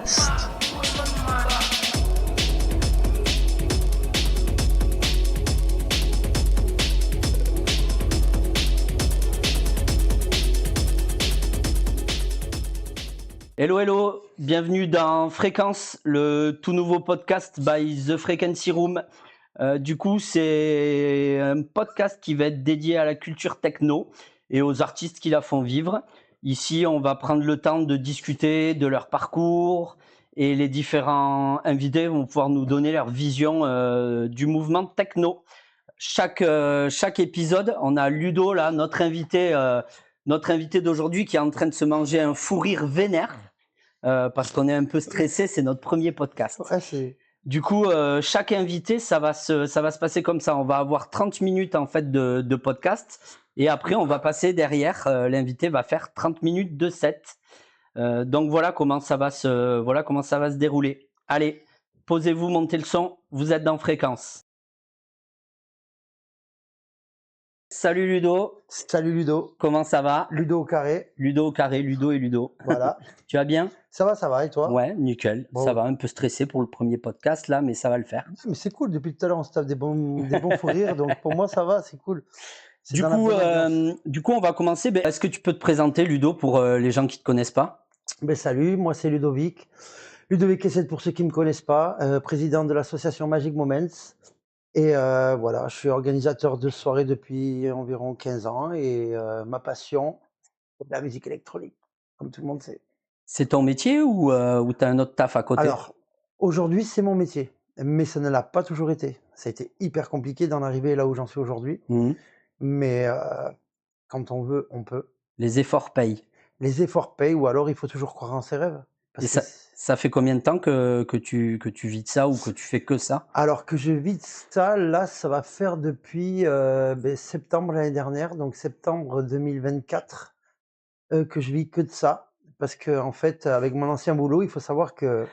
Podcast. Hello, hello, bienvenue dans Fréquence, le tout nouveau podcast by The Frequency Room. Du coup, c'est un podcast qui va être dédié à la culture techno et aux artistes qui la font vivre. Ici, on va prendre le temps de discuter de leur parcours et les différents invités vont pouvoir nous donner leur vision du mouvement techno. Chaque épisode, on a Ludo, là, notre invité d'aujourd'hui qui est en train de se manger un fou rire vénère. Parce qu'on est un peu stressé, c'est notre premier podcast. Ouais, Du coup, chaque invité, ça va se passer comme ça. On va avoir 30 minutes en fait de podcast et après on va passer derrière. L'invité va faire 30 minutes de set. Donc voilà comment ça va se dérouler. Allez, posez-vous, montez le son. Vous êtes dans Fréquence. Salut Ludo. Salut Ludo. Comment ça va? Ludo au carré. Ludo au carré, Ludo et Ludo. Voilà. Tu vas bien? Ça va, et toi? Ouais, nickel. Bon. Ça va, un peu stressé pour le premier podcast là, mais ça va le faire. Mais c'est cool, depuis tout à l'heure on se tape des bons fous rires, donc pour moi ça va, c'est cool. C'est Du dans la coup, bonne ambiance. on va commencer. Est-ce que tu peux te présenter, Ludo, pour les gens qui ne te connaissent pas? Salut, moi c'est Ludovic. Ludovic Essed pour ceux qui ne me connaissent pas, président de l'association Magic Moments. Et voilà, je suis organisateur de soirées depuis environ 15 ans et ma passion, c'est la musique électronique, comme tout le monde sait. C'est ton métier ou tu as un autre taf à côté? Alors, aujourd'hui, c'est mon métier, mais ça ne l'a pas toujours été. Ça a été hyper compliqué d'en arriver là où j'en suis aujourd'hui, Mhm. mais quand on veut, on peut. Les efforts payent. Les efforts payent ou alors il faut toujours croire en ses rêves. Et Parce que ça fait combien de temps que tu vis de ça ou que tu fais que ça? alors que je vis de ça, là, ça va faire depuis septembre l'année dernière, donc septembre 2024, que je vis que de ça. Parce que en fait, avec mon ancien boulot, il faut savoir que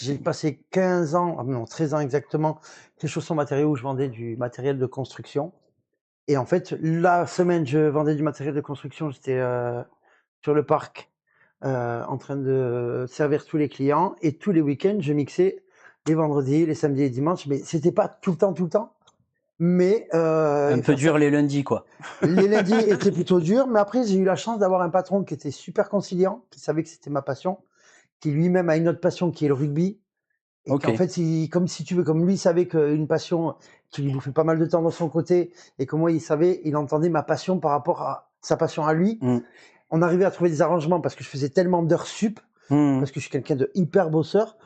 j'ai passé 15 ans, non 13 ans exactement, chez Chaussons Matériaux où je vendais du matériel de construction. Et en fait, la semaine, je vendais du matériel de construction, j'étais sur le parc en train de servir tous les clients. Et tous les week-ends, je mixais les vendredis, les samedis et les dimanches. Mais c'était pas tout le temps. Mais Un peu dur les lundis, quoi. les lundis étaient plutôt durs. Mais après, j'ai eu la chance d'avoir un patron qui était super conciliant, qui savait que c'était ma passion, qui lui-même a une autre passion qui est le rugby. Et Ok. qu'en fait, comme lui savait qu'une passion qui lui bouffait pas mal de temps dans son côté, et que moi, il entendait ma passion par rapport à sa passion à lui. Mm. On arrivait à trouver des arrangements parce que je faisais tellement d'heures sup, parce que je suis quelqu'un de hyper bosseur,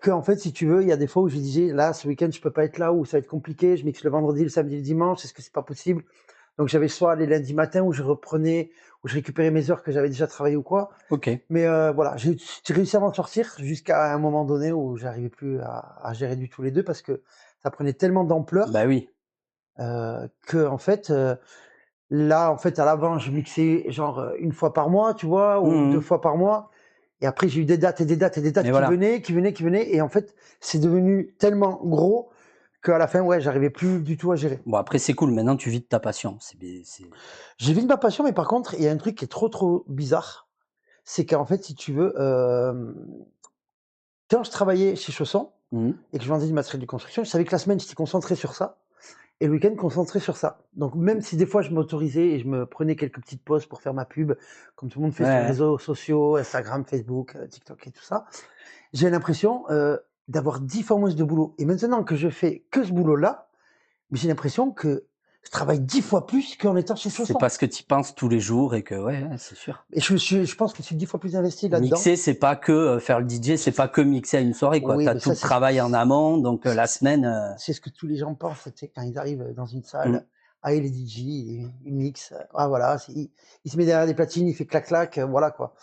que en fait, si tu veux, il y a des fois où je disais, là, ce week-end, je peux pas être là, ou ça va être compliqué, je mixe le vendredi, le samedi, le dimanche, est-ce que c'est pas possible? Donc j'avais soit les lundis matins où je récupérais mes heures que j'avais déjà travaillées ou quoi. Ok. Mais voilà, j'ai réussi à m'en sortir jusqu'à un moment donné où j'arrivais plus à gérer du tout les deux parce que ça prenait tellement d'ampleur Bah oui. que en fait, là, en fait, à l'avant, je mixais genre une fois par mois, tu vois, ou 2 fois par mois. Et après, j'ai eu des dates et des dates et des dates Et qui voilà. venaient. Et en fait, c'est devenu tellement gros qu'à la fin, ouais, j'arrivais plus du tout à gérer. Bon, après, c'est cool. Maintenant, tu vis de ta passion. J'ai vu de ma passion, mais par contre, il y a un truc qui est trop bizarre. C'est qu'en fait, si tu veux, quand je travaillais chez Chausson et que je vendais du matériel de construction, je savais que la semaine, j'étais concentré sur ça et le week-end, concentré sur ça. Donc même si des fois, je m'autorisais et je me prenais quelques petites pauses pour faire ma pub, comme tout le monde fait sur les réseaux sociaux, Instagram, Facebook, TikTok et tout ça, j'ai l'impression d'avoir 10 fois moins de boulot. Et maintenant que je fais que ce boulot-là, j'ai l'impression que je travaille 10 fois plus qu'en étant chez Chausson. C'est parce que tu y penses tous les jours et que, ouais, c'est sûr. Et je pense que je suis 10 fois plus investi là-dedans. Mixer, c'est pas que faire le DJ, c'est pas que mixer à une soirée, quoi. Oui, T'as mais tout ça, le travail en amont, donc la semaine. c'est ce que tous les gens pensent, tu sais, quand ils arrivent dans une salle. Ah, il est DJ, il mixe, ah voilà, il se met derrière des platines, il fait clac-clac, voilà quoi.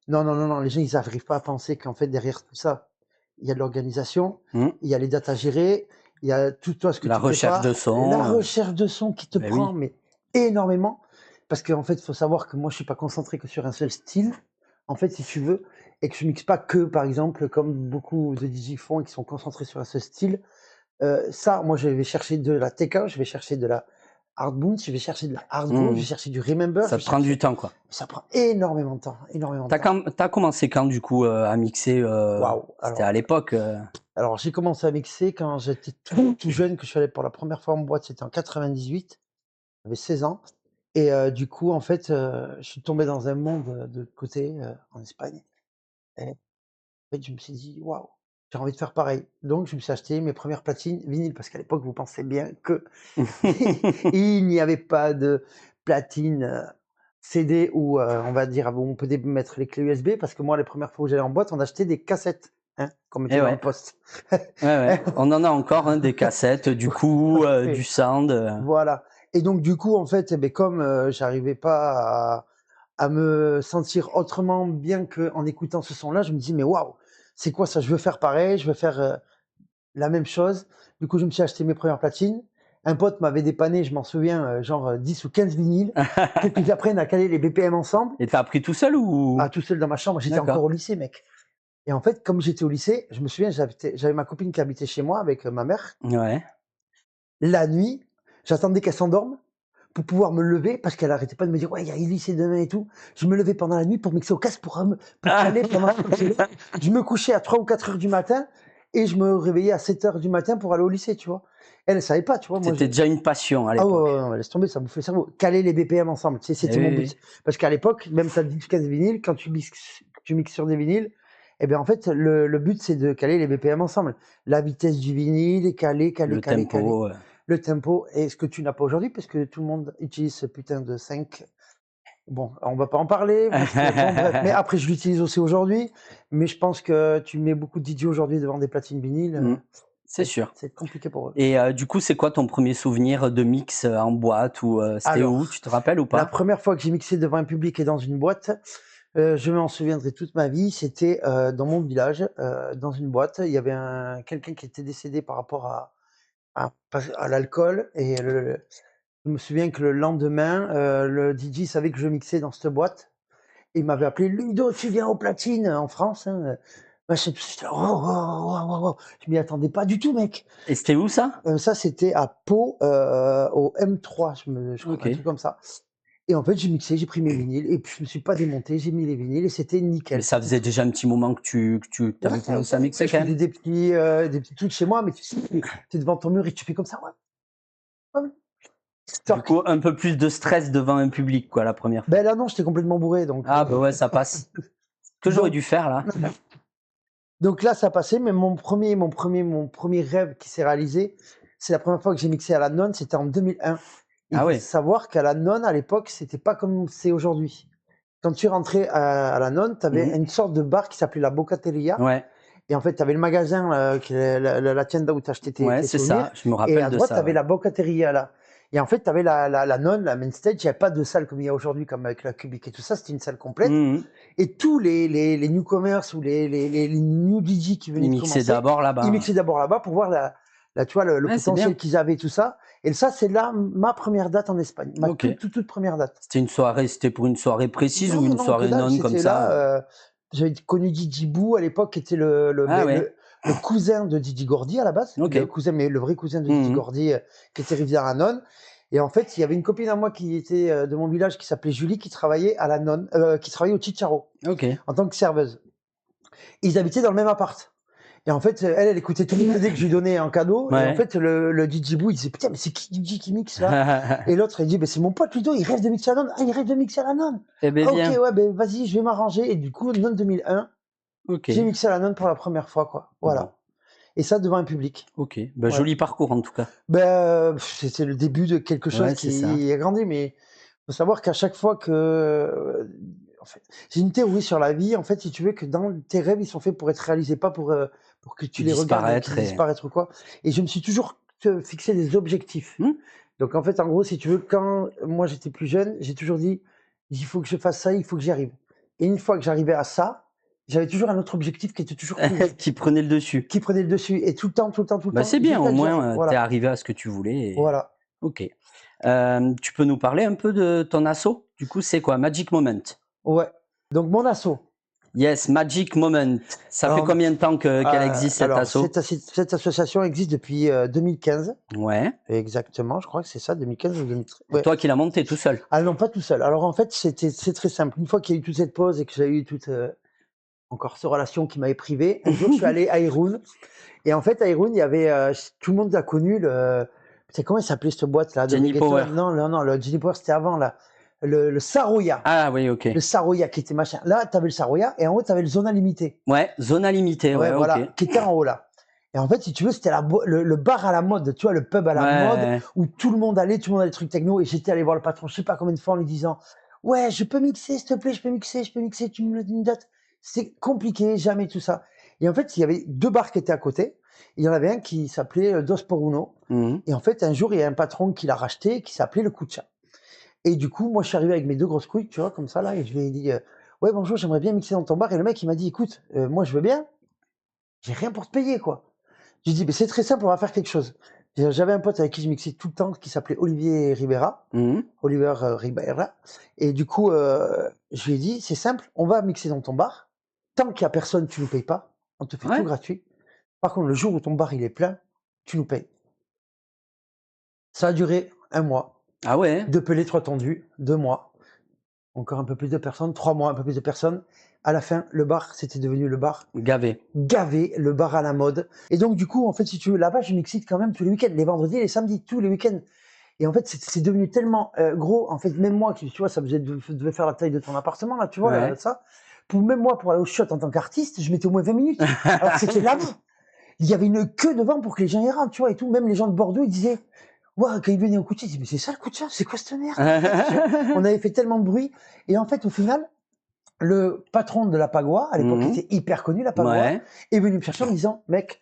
Non, les gens, ils n'arrivent pas à penser qu'en fait, derrière tout ça, il y a de l'organisation, il y a les dates à gérer, il y a tout toi ce que La tu recherche prépares, de son. la recherche de son qui te Ben prend oui. mais énormément, parce qu'en fait, il faut savoir que moi, je suis pas concentré que sur un seul style, en fait, si tu veux, et que je mixe pas que, par exemple, comme beaucoup de DJ font et qui sont concentrés sur un seul style. Ça, moi, je vais chercher de la TK, je vais chercher de la Hardbound, je vais chercher de la hardbound, je vais chercher du remember. Ça te prend du temps, quoi. Ça prend énormément de temps, énormément de temps. T'as commencé quand, du coup, à mixer Waouh! C'était à l'époque Alors j'ai commencé à mixer quand j'étais tout jeune, que je suis allé pour la première fois en boîte, c'était en 98. J'avais 16 ans et du coup, en fait, je suis tombé dans un monde, de côté, en Espagne et en fait, je me suis dit: «Waouh, j'ai envie de faire pareil». Donc je me suis acheté mes premières platines vinyles parce qu'à l'époque, vous pensez bien que il n'y avait pas de platine, CD ou on va dire où on peut mettre les clés USB parce que moi, les premières fois où j'allais en boîte, on achetait des cassettes, hein, qu'on mettait dans le poste. Ouais. On en a encore, hein, des cassettes, du coup, du sound. Voilà et donc du coup, en fait, comme, j'arrivais pas à me sentir autrement bien qu'en écoutant ce son-là, je me dis: «Mais waouh, c'est quoi ça? Je veux faire pareil, je veux faire, la même chose». Du coup, je me suis acheté mes premières platines. Un pote m'avait dépanné, je m'en souviens, genre, 10 ou 15 vinyles. Et puis après, on a calé les BPM ensemble. Et t'as appris tout seul ou? Ah, tout seul dans ma chambre, j'étais encore au lycée, mec. Et en fait, comme j'étais au lycée, je me souviens, j'avais ma copine qui habitait chez moi avec, ma mère. Ouais. La nuit, j'attendais qu'elle s'endorme pour pouvoir me lever parce qu'elle arrêtait pas de me dire: «Ouais, il y a Ellie, c'est demain et tout». Je me levais pendant la nuit pour mixer au casque pour caler pendant je me couchais à 3 ou 4 heures du matin et je me réveillais à 7 heures du matin pour aller au lycée, tu vois? Elle savait pas, tu vois? Moi, C'était déjà une passion à ah ouais, l'époque. ouais, non, laisse tomber, ça bouffait le cerveau. Caler les BPM ensemble, tu sais, c'était mon but. Oui. Parce qu'à l'époque, même tu as 10-15 vinyles, quand tu mixes sur des vinyles, et bien, en fait, le but, c'est de caler les BPM ensemble. La vitesse du vinyle, caler, Le caler. tempo. Le tempo et ce que tu n'as pas aujourd'hui parce que tout le monde utilise ce putain de 5. Bon, on va pas en parler parce que bon bref, mais après je l'utilise aussi aujourd'hui, mais je pense que tu mets beaucoup de DJ aujourd'hui devant des platines vinyles, C'est sûr. c'est compliqué pour eux. Et du coup, c'est quoi ton premier souvenir de mix en boîte ou c'était où? Alors, Tu te rappelles ou la pas? première fois que j'ai mixé devant un public et dans une boîte, je m'en souviendrai toute ma vie, c'était, dans mon village, dans une boîte. Il y avait quelqu'un qui était décédé par rapport à l'alcool et je me souviens que le lendemain, le DJ savait que je mixais dans cette boîte. Il m'avait appelé: «Ludo, tu viens aux platines», en France, hein, machin, j'étais là: «Oh, oh, oh, oh, oh». Je m'y attendais pas du tout, mec. Et c'était où ça? Ça, c'était à Pau, au M3, je crois, un OK. truc comme ça et en fait, j'ai mixé, j'ai pris mes vinyles et puis je me suis pas démonté, j'ai mis les vinyles et c'était Mais nickel. ça C'était faisait déjà un petit moment que tu avais commencé à mixer je quand faisais même? des petits trucs chez moi, mais tu sais, tu es devant ton mur et tu fais comme ça, ouais, ouais, Du stock. coup, un peu plus de stress devant un public, quoi, la première fois. Ben là, non, j'étais complètement bourré donc Ah bah ouais, ça passe. Ce que j'aurais donc dû faire là. Donc là, ça passait, mais mon premier rêve qui s'est réalisé, c'est la première fois que j'ai mixé à la Nonne, c'était en 2001. Il Ah faut ouais. savoir qu'à la Nonne, à l'époque, c'était pas comme c'est aujourd'hui. Quand tu rentrais à la Nonne, tu avais Mmh. une sorte de bar qui s'appelait la Bocateria Ouais, et en fait, tu avais le magasin, qui est la tienda où tu achetais ouais, tes c'est souvenirs ça, je me et rappelle à de droite, tu ça, avais ouais. la Bocateria là et en fait, tu avais la Nonne, la main stage, il y avait pas de salle comme il y a aujourd'hui, comme avec la Cubic et tout ça, c'était une salle complète Mmh. et tous les newcomers ou les new DJ qui venaient Il de mixait commencer, d'abord ils là-bas. mixaient d'abord là-bas pour voir tu vois, le Ouais, c'est potentiel bien. qu'ils avaient, tout ça. Et ça, c'est là ma première date en Espagne, ma OK. toute première date. C'était pour une soirée précise ou Non, une non, que soirée dalle, non comme c'était ça? là. J'avais connu Didi Bou à l'époque, qui était Ah ouais. le cousin de Didi Gordy à la base, le OK. cousin, mais le vrai cousin de Didi Mmh. Gordy, qui était Rivière à Nonne. Et en fait, il y avait une copine à moi qui était de mon village qui s'appelait Julie, qui travaillait à la Nonne, qui travaillait au Chicharo OK. en tant que serveuse. Ils habitaient dans le même appart. Et en fait, elle écoutait tous les CD que je lui donnais en cadeau. Et en Ouais. fait, le DJ Boo, il disait: «Putain, mais c'est qui DJ qui mixe là?» Et l'autre, il dit: «Beh, c'est mon pote Ludo, il rêve de mixer à Nonne». «Ah, il rêve de mixer à la Nonne? Eh beh, Ah, OK, bien. ouais, ben vas-y, je vais m'arranger». Et du coup, Nonne 2001, j'ai OK. mixé à la Nonne pour la première fois, quoi. Bon, Voilà. Et ça devant un public. OK. Bah, Voilà. joli parcours en tout cas. C'était le début de quelque chose Ouais, c'est ça. qui a grandi, mais faut savoir qu'à chaque fois que, en fait, j'ai une théorie sur la vie, en fait, si tu veux, que dans tes rêves, ils sont faits pour être réalisés, pas pour que tu les regardes et qu'ils Disparaître et disparaissent ou quoi. Et je me suis toujours fixé des objectifs. mmh, Donc en fait, en gros, si tu veux, quand moi j'étais plus jeune, j'ai toujours dit: «Il faut que je fasse ça, il faut que j'y arrive». Et une fois que j'arrivais à ça, j'avais toujours un autre objectif qui était toujours qui prenait le dessus. qui prenait le dessus et tout le temps, tout le temps, tout le Bah, temps, c'est bien, au jusqu'à que j'y arrive. moins, tu Voilà, arrivé à ce que tu voulais et voilà. OK. Tu peux nous parler un peu de ton asso? Du coup, c'est quoi? Magic Moment? Ouais. Donc mon asso. Yes, Magic Moment. Ça fait Alors, combien de temps qu'elle existe, cette alors asso? cette association existe depuis 2015. Ouais. Exactement, je crois que c'est ça, 2015 ou 2013. C'est Ouais. toi qui l'as monté tout seul? Ah non, pas tout seul. Alors en fait, c'est très simple. Une fois qu'il y a eu toute cette pause et que j'ai eu toute encore cette relation qui m'avait privé, un jour je suis allé à Irun. Et en fait, à Irun, il y avait tout le monde a connu le. C'est comment il s'appelait cette boîte là de Jenny reggaeton? Power. Non, non, non, le Jenny Power c'était avant là. Le Saroya. Ah oui, ok. Le Saroya qui était machin. Là, tu avais le Saroya et en haut, tu avais le Zona Limité. Ouais, Zona Limitée, ouais, voilà, ok. qui était en haut là. Et en fait, si tu veux, c'était le bar à la mode, tu vois, le pub à la mode, Ouais. où tout le monde allait des trucs techno. Et j'étais allé voir le patron, je sais pas combien de fois, en lui disant, ouais, je peux mixer, s'il te plaît, je peux mixer, tu me le dis une date. C'est compliqué, jamais tout ça. Et en fait, il y avait 2 bars qui étaient à côté. Il y en avait un qui s'appelait Dos por Uno. Mhm. Et en fait, un jour, il y a un patron qui l'a racheté, qui s'appelait le Kucha. Et du coup, moi, je suis arrivé avec mes 2 grosses couilles, tu vois, comme ça, là, et je lui ai dit, ouais, bonjour, j'aimerais bien mixer dans ton bar. Et le mec, il m'a dit, écoute, moi, je veux bien, j'ai rien pour te payer, quoi. J'ai dit, c'est très simple, on va faire quelque chose. J'avais un pote avec qui je mixais tout le temps, qui s'appelait Olivier Ribera. Mhm. Oliver Ribera. Et du coup, je lui ai dit, c'est simple, on va mixer dans ton bar. Tant qu'il y a personne, tu nous payes pas. On te fait Ouais. tout gratuit. Par contre, le jour où ton bar il est plein, tu nous payes. Ça a duré 1 mois. Ah ouais. 2 pelés, 3 tendus, 2 mois. Encore un peu plus de personnes, 3 mois, un peu plus de personnes. À la fin, le bar, c'était devenu le bar Gavé. le bar à la mode. Et donc, du coup, en fait, si tu veux, là-bas, je mixite quand même tous les week-ends, les vendredis et les samedis, tous les week-ends. Et en fait, c'est devenu tellement gros. En fait, même moi, tu vois, ça devait faire la taille de ton appartement, là, tu vois, Ouais. là, ça. Même moi, pour aller au shot en tant qu'artiste, je mettais au moins 20 minutes. Alors que c'était là-bas. Il y avait une queue devant pour que les gens y rentrent, tu vois, et tout. Même les gens de Bordeaux, ils disaient, ouais, quand ils venaient au Kucha, ils disaient, mais c'est ça le Kucha? C'est quoi cette merde? On avait fait tellement de bruit. Et en fait, au final, le patron de la Pagua, à l'époque, Mhm. était hyper connu, la Pagua, Ouais. est venu me chercher en me disant, mec,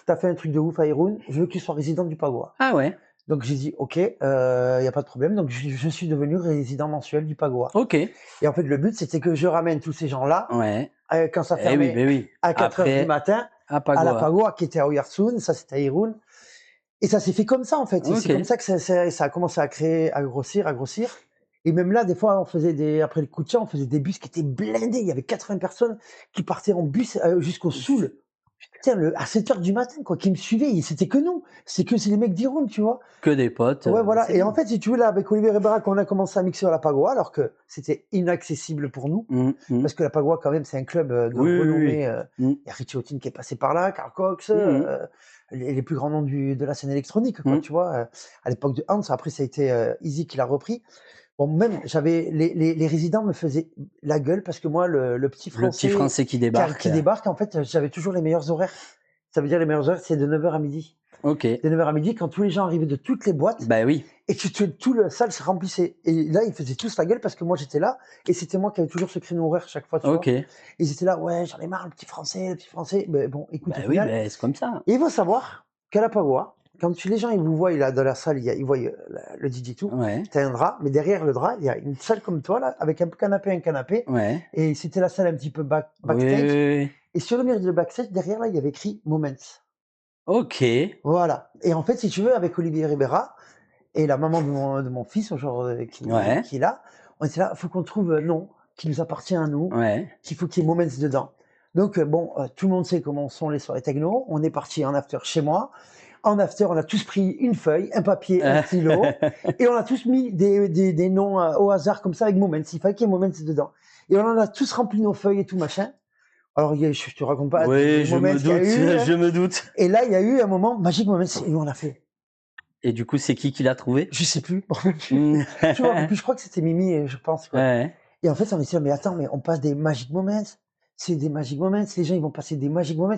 t'as fait un truc de ouf à Irun, je veux que tu sois résident du Pagua. Ah ouais. Donc j'ai dit, ok, y a pas de problème. Donc je suis devenu résident mensuel du Pagua. Ok. Et en fait, le but, c'était que je ramène tous ces gens-là, Ouais. quand ça Eh fermait oui, oui. à 4 heures du Après, matin, à à la Pagua. Pagua, qui était à Oyartsun, ça c'était à Irun. Et ça s'est fait comme ça, en fait. Et c'est Ok. comme ça que ça a commencé à grossir, à grossir. Et même là, des fois, après le coup de chat, on faisait des bus qui étaient blindés. Il y avait 80 personnes qui partaient en bus jusqu'au Soul. Putain, à 7 heures du matin, quoi, qui me suivaient. Et c'était que nous. C'est les mecs d'Irun, tu vois. Que des potes. Ouais, voilà. c'est Et bien. en fait, si tu veux, là, avec Olivier Ribera, qu'on a commencé à mixer à la Pagua, alors que c'était inaccessible pour nous. Mhm, mhm. Parce que la Pagua, quand même, c'est un club de Oui, oui, renommée. oui. Il y a Richie Houghton qui est passé par là, Carl Cox, Mhm. les plus grands noms de la scène électronique, quoi, Mhm. tu vois. À l'époque de Hans, après, ça a été Easy qui l'a repris. Bon, même, les résidents me faisaient la gueule parce que moi, le petit Le petit français Français qui débarque. qui débarque, en fait, j'avais toujours les meilleurs horaires. Ça veut dire les meilleurs horaires, c'est de 9h à midi. Ok. De 9h à midi, quand tous les gens arrivaient de toutes les boîtes, Bah oui. et que tout le salle se remplissait. Et là, ils faisaient tous la gueule parce que moi, j'étais là, et c'était moi qui avais toujours ce créneau horaire chaque fois, tu Ok. vois. Ils étaient là, ouais, j'en ai marre, le petit français, le petit français. Mais bon, écoute, Bah au oui, final, bah, c'est comme ça. et il faut savoir qu'à la Pagua, quand les gens ils vous voient là dans la salle, ils voient le DJ tout, Ouais. t'as un drap, mais derrière le drap, il y a une salle comme toi, là, avec un canapé, Ouais. et c'était la salle un petit peu Oui, backstage. oui, oui. Et sur le mur de backstage, derrière là, il y avait écrit Moments. Ok. Voilà. Et en fait, si tu veux, avec Olivier Ribera et la maman de mon fils, genre, Ouais. qui est là, on était là, faut qu'on trouve un nom qui nous appartient à nous, Ouais. qu'il faut qu'il y ait Moments dedans. Donc, bon, tout le monde sait comment sont les soirées techno. On est parti en after chez moi. En after, on a tous pris une feuille, un papier, un stylo, et on a tous mis des noms au hasard comme ça avec Moments. Il fallait qu'il y ait Moments dedans. Et on en a tous rempli nos feuilles et tout machin. Alors, je te raconte pas Oui, les je Moments me qu'il y a doute, eu. je me doute. Et là, il y a eu un moment, Magic Moments, et nous on l'a fait. Et du coup, c'est qui l'a trouvé? Je sais plus. Je Mm. me rappelle plus, je crois que c'était Mimi, je pense, quoi. Ouais. Et en fait, on était là, mais attends, mais on passe des Magic Moments. C'est des Magic Moments. Les gens, ils vont passer des Magic Moments.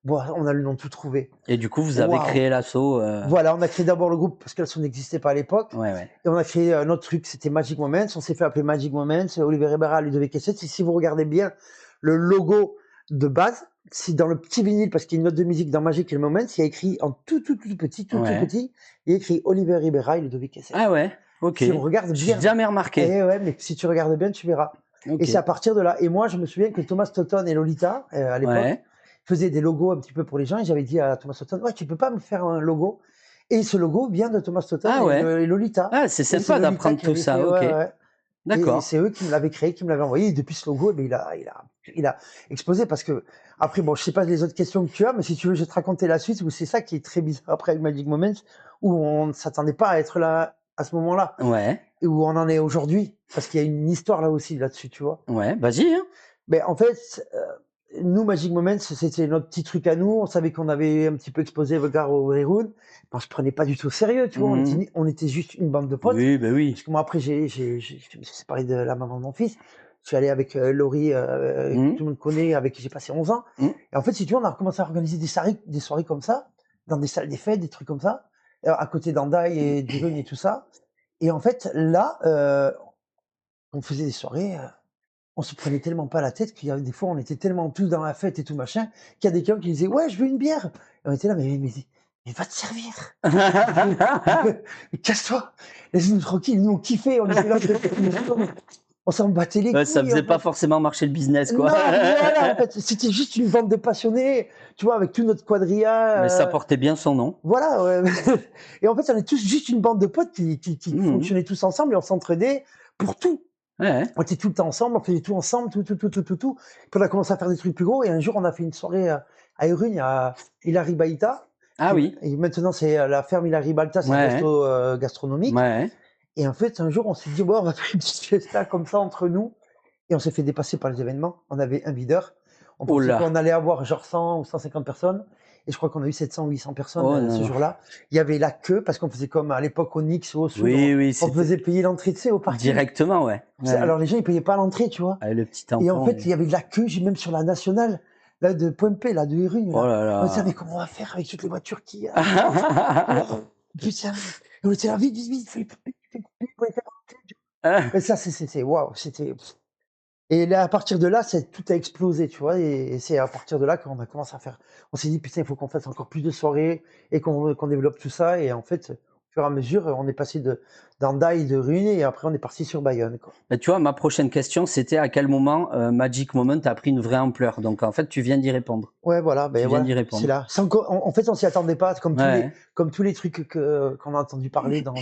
Bon, on a le nom tout trouvé. Et du coup, vous avez Waouh. créé l'assaut. Voilà, on a créé d'abord le groupe parce que son n'existait pas à l'époque. Ouais, ouais. Et on a créé un autre truc, c'était Magic Moments. On s'est fait appeler Magic Moments. Olivier Ribera, Ludovic Essette. Si vous regardez bien le logo de base, c'est dans le petit vinyle, parce qu'il y a une note de musique dans Magic et le Moments, il y a écrit en tout petit, tout Ouais. petit, il y a écrit Olivier Ribera et Ludovic Essette. Ah ouais. Ok. Si on regarde J'ai bien. jamais remarqué. Eh ouais, mais si tu regardes bien, tu verras. Ok. Et c'est à partir de là. Et moi, je me souviens que Thomas Totten et Lolita, à l'époque, Ouais. faisaient des logos un petit peu pour les gens. Et j'avais dit à Thomas Totten, ouais, tu peux pas me faire un logo. Et ce logo vient de Thomas Totten Ah ouais. et Lolita. Ah, c'est Et c'est sympa Lolita d'apprendre qui tout avait ça. fait, Ok. ouais. Et D'accord. c'est eux qui me l'avaient créé, qui me l'avaient envoyé. Et depuis ce logo, eh ben, il a explosé parce que après, bon, je sais pas les autres questions que tu as, mais si tu veux, je vais te raconter la suite où c'est ça qui est très bizarre après avec Magic Moments, où on ne s'attendait pas à être là à ce moment-là Ouais. et où on en est aujourd'hui parce qu'il y a une histoire là aussi là-dessus, tu vois. Ouais. Vas-y, hein. Mais en fait, nous, Magic Moments, c'était notre petit truc à nous. On savait qu'on avait un petit peu exposé Vogar au Rerun. On se prenait pas du tout au sérieux, tu vois. Mmh. On était juste une bande de potes. Oui, bah oui. Parce que moi, après, je me suis séparé de la maman de mon fils. Je suis allé avec Laurie, que Mmh. tout le monde connaît, avec qui j'ai passé 11 ans. Mmh. Et en fait, si tu veux, on a recommencé à organiser des soirées comme ça, dans des salles des fêtes, des trucs comme ça, à côté d'Andaï et d'Irun et tout ça. Et en fait, là, on faisait des soirées. On se prenait tellement pas la tête qu'il y avait des fois, on était tellement tous dans la fête et tout machin, qu'il y a des clients qui disaient: «Ouais, je veux une bière». Et on était là: «Mais va te servir! Mais casse-toi! Laisse-nous tranquille, nous on kiffait, on était là, on s'en battait les Ouais, ça couilles faisait en pas fait». forcément marcher le business, quoi. Non, voilà, en fait, c'était juste une bande de passionnés, tu vois? Avec tout notre Mais ça quadrilla, portait bien son nom. voilà, ouais. Et en fait, on est tous juste une bande de potes qui Mmh. fonctionnait tous ensemble et on s'entraidait pour tout. Ouais. On était tout le temps ensemble, on faisait tout ensemble, tout. Puis on a commencé à faire des trucs plus gros et un jour, on a fait une soirée à Irune, à Hilary Baïta. Ah oui. Et maintenant, c'est la ferme Hilary Baïta, c'est un Ouais. resto gastronomique. Ouais. Et en fait, un jour, on s'est dit, bon, on va faire une petite fiesta comme ça entre nous. Et on s'est fait dépasser par les événements. On avait un videur. On Oh pensait là! qu'on allait avoir genre 100 ou 150 personnes. Et je crois qu'on a eu 700 ou 800 personnes Oh non, ce non. jour-là. Il y avait la queue parce qu'on faisait comme à l'époque au Nix ou au Sud. Oui, oui, On c'était faisait payer l'entrée, tu sais, au parking. directement, ouais. Ouais. Alors les gens, ils payaient pas l'entrée, tu vois. Ah, le petit Et en tampon, fait, il y avait de la queue, j'ai même sur la nationale, là, de Point P, là, de Irune, oh là. là On savait là. comment on va faire avec toutes les voitures qu'il y a. Oh, putain. Et on était là, vite, vite, vite, faut les faire rentrer. Et ça, waouh, c'était. Et là, à partir de là, tout a explosé, tu vois. Et c'est à partir de là qu'on a commencé à faire. On s'est dit, putain, il faut qu'on fasse encore plus de soirées et qu'on développe tout ça. Et en fait, au fur et à mesure, on est passé d'Andaï, de Rune, et après, on est parti sur Bayonne, quoi. Bah, tu vois, ma prochaine question, c'était à quel moment Magic Moment a pris une vraie ampleur. Donc, en fait, tu viens d'y répondre. Ouais, voilà, ben Tu viens voilà, d'y c'est répondre. là. C'est encore, en fait, on s'y attendait pas, c'est Ouais, comme tous les trucs qu'on a entendu parler dans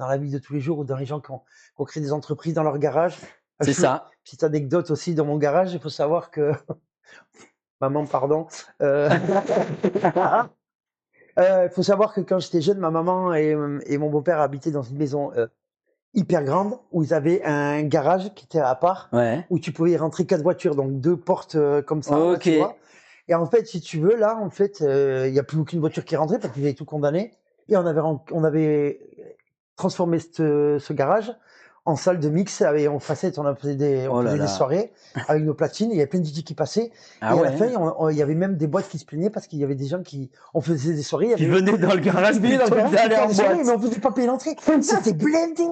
la vie de tous les jours ou dans les gens qui ont créé des entreprises dans leur garage. c'est ça. Petite anecdote aussi dans mon garage, il faut savoir que, maman, pardon, euh, il faut savoir que quand j'étais jeune, ma maman et mon beau-père habitaient dans une maison hyper grande où ils avaient un garage qui était à part, Ouais. où tu pouvais y rentrer 4 voitures, donc 2 portes comme ça, là, Ok. tu vois. Et en fait, si tu veux, là, en fait, il y a plus aucune voiture qui est rentrée parce qu'ils avaient tout condamné. Et on avait transformé ce garage en salle de mix et on on Oh là faisait des là. soirées avec nos platines. Il y avait plein de DJ qui passaient. Ah Et à la ouais. fin, il y avait même des boîtes qui se plaignaient parce qu'il y avait des gens on faisait des soirées. Il y Qui avait, venait dans le garage ils venaient dans le plutôt que garage, d'aller en ils faisaient des soirées, mais boîte. on faisait pas payer l'entrée. C'était blindé.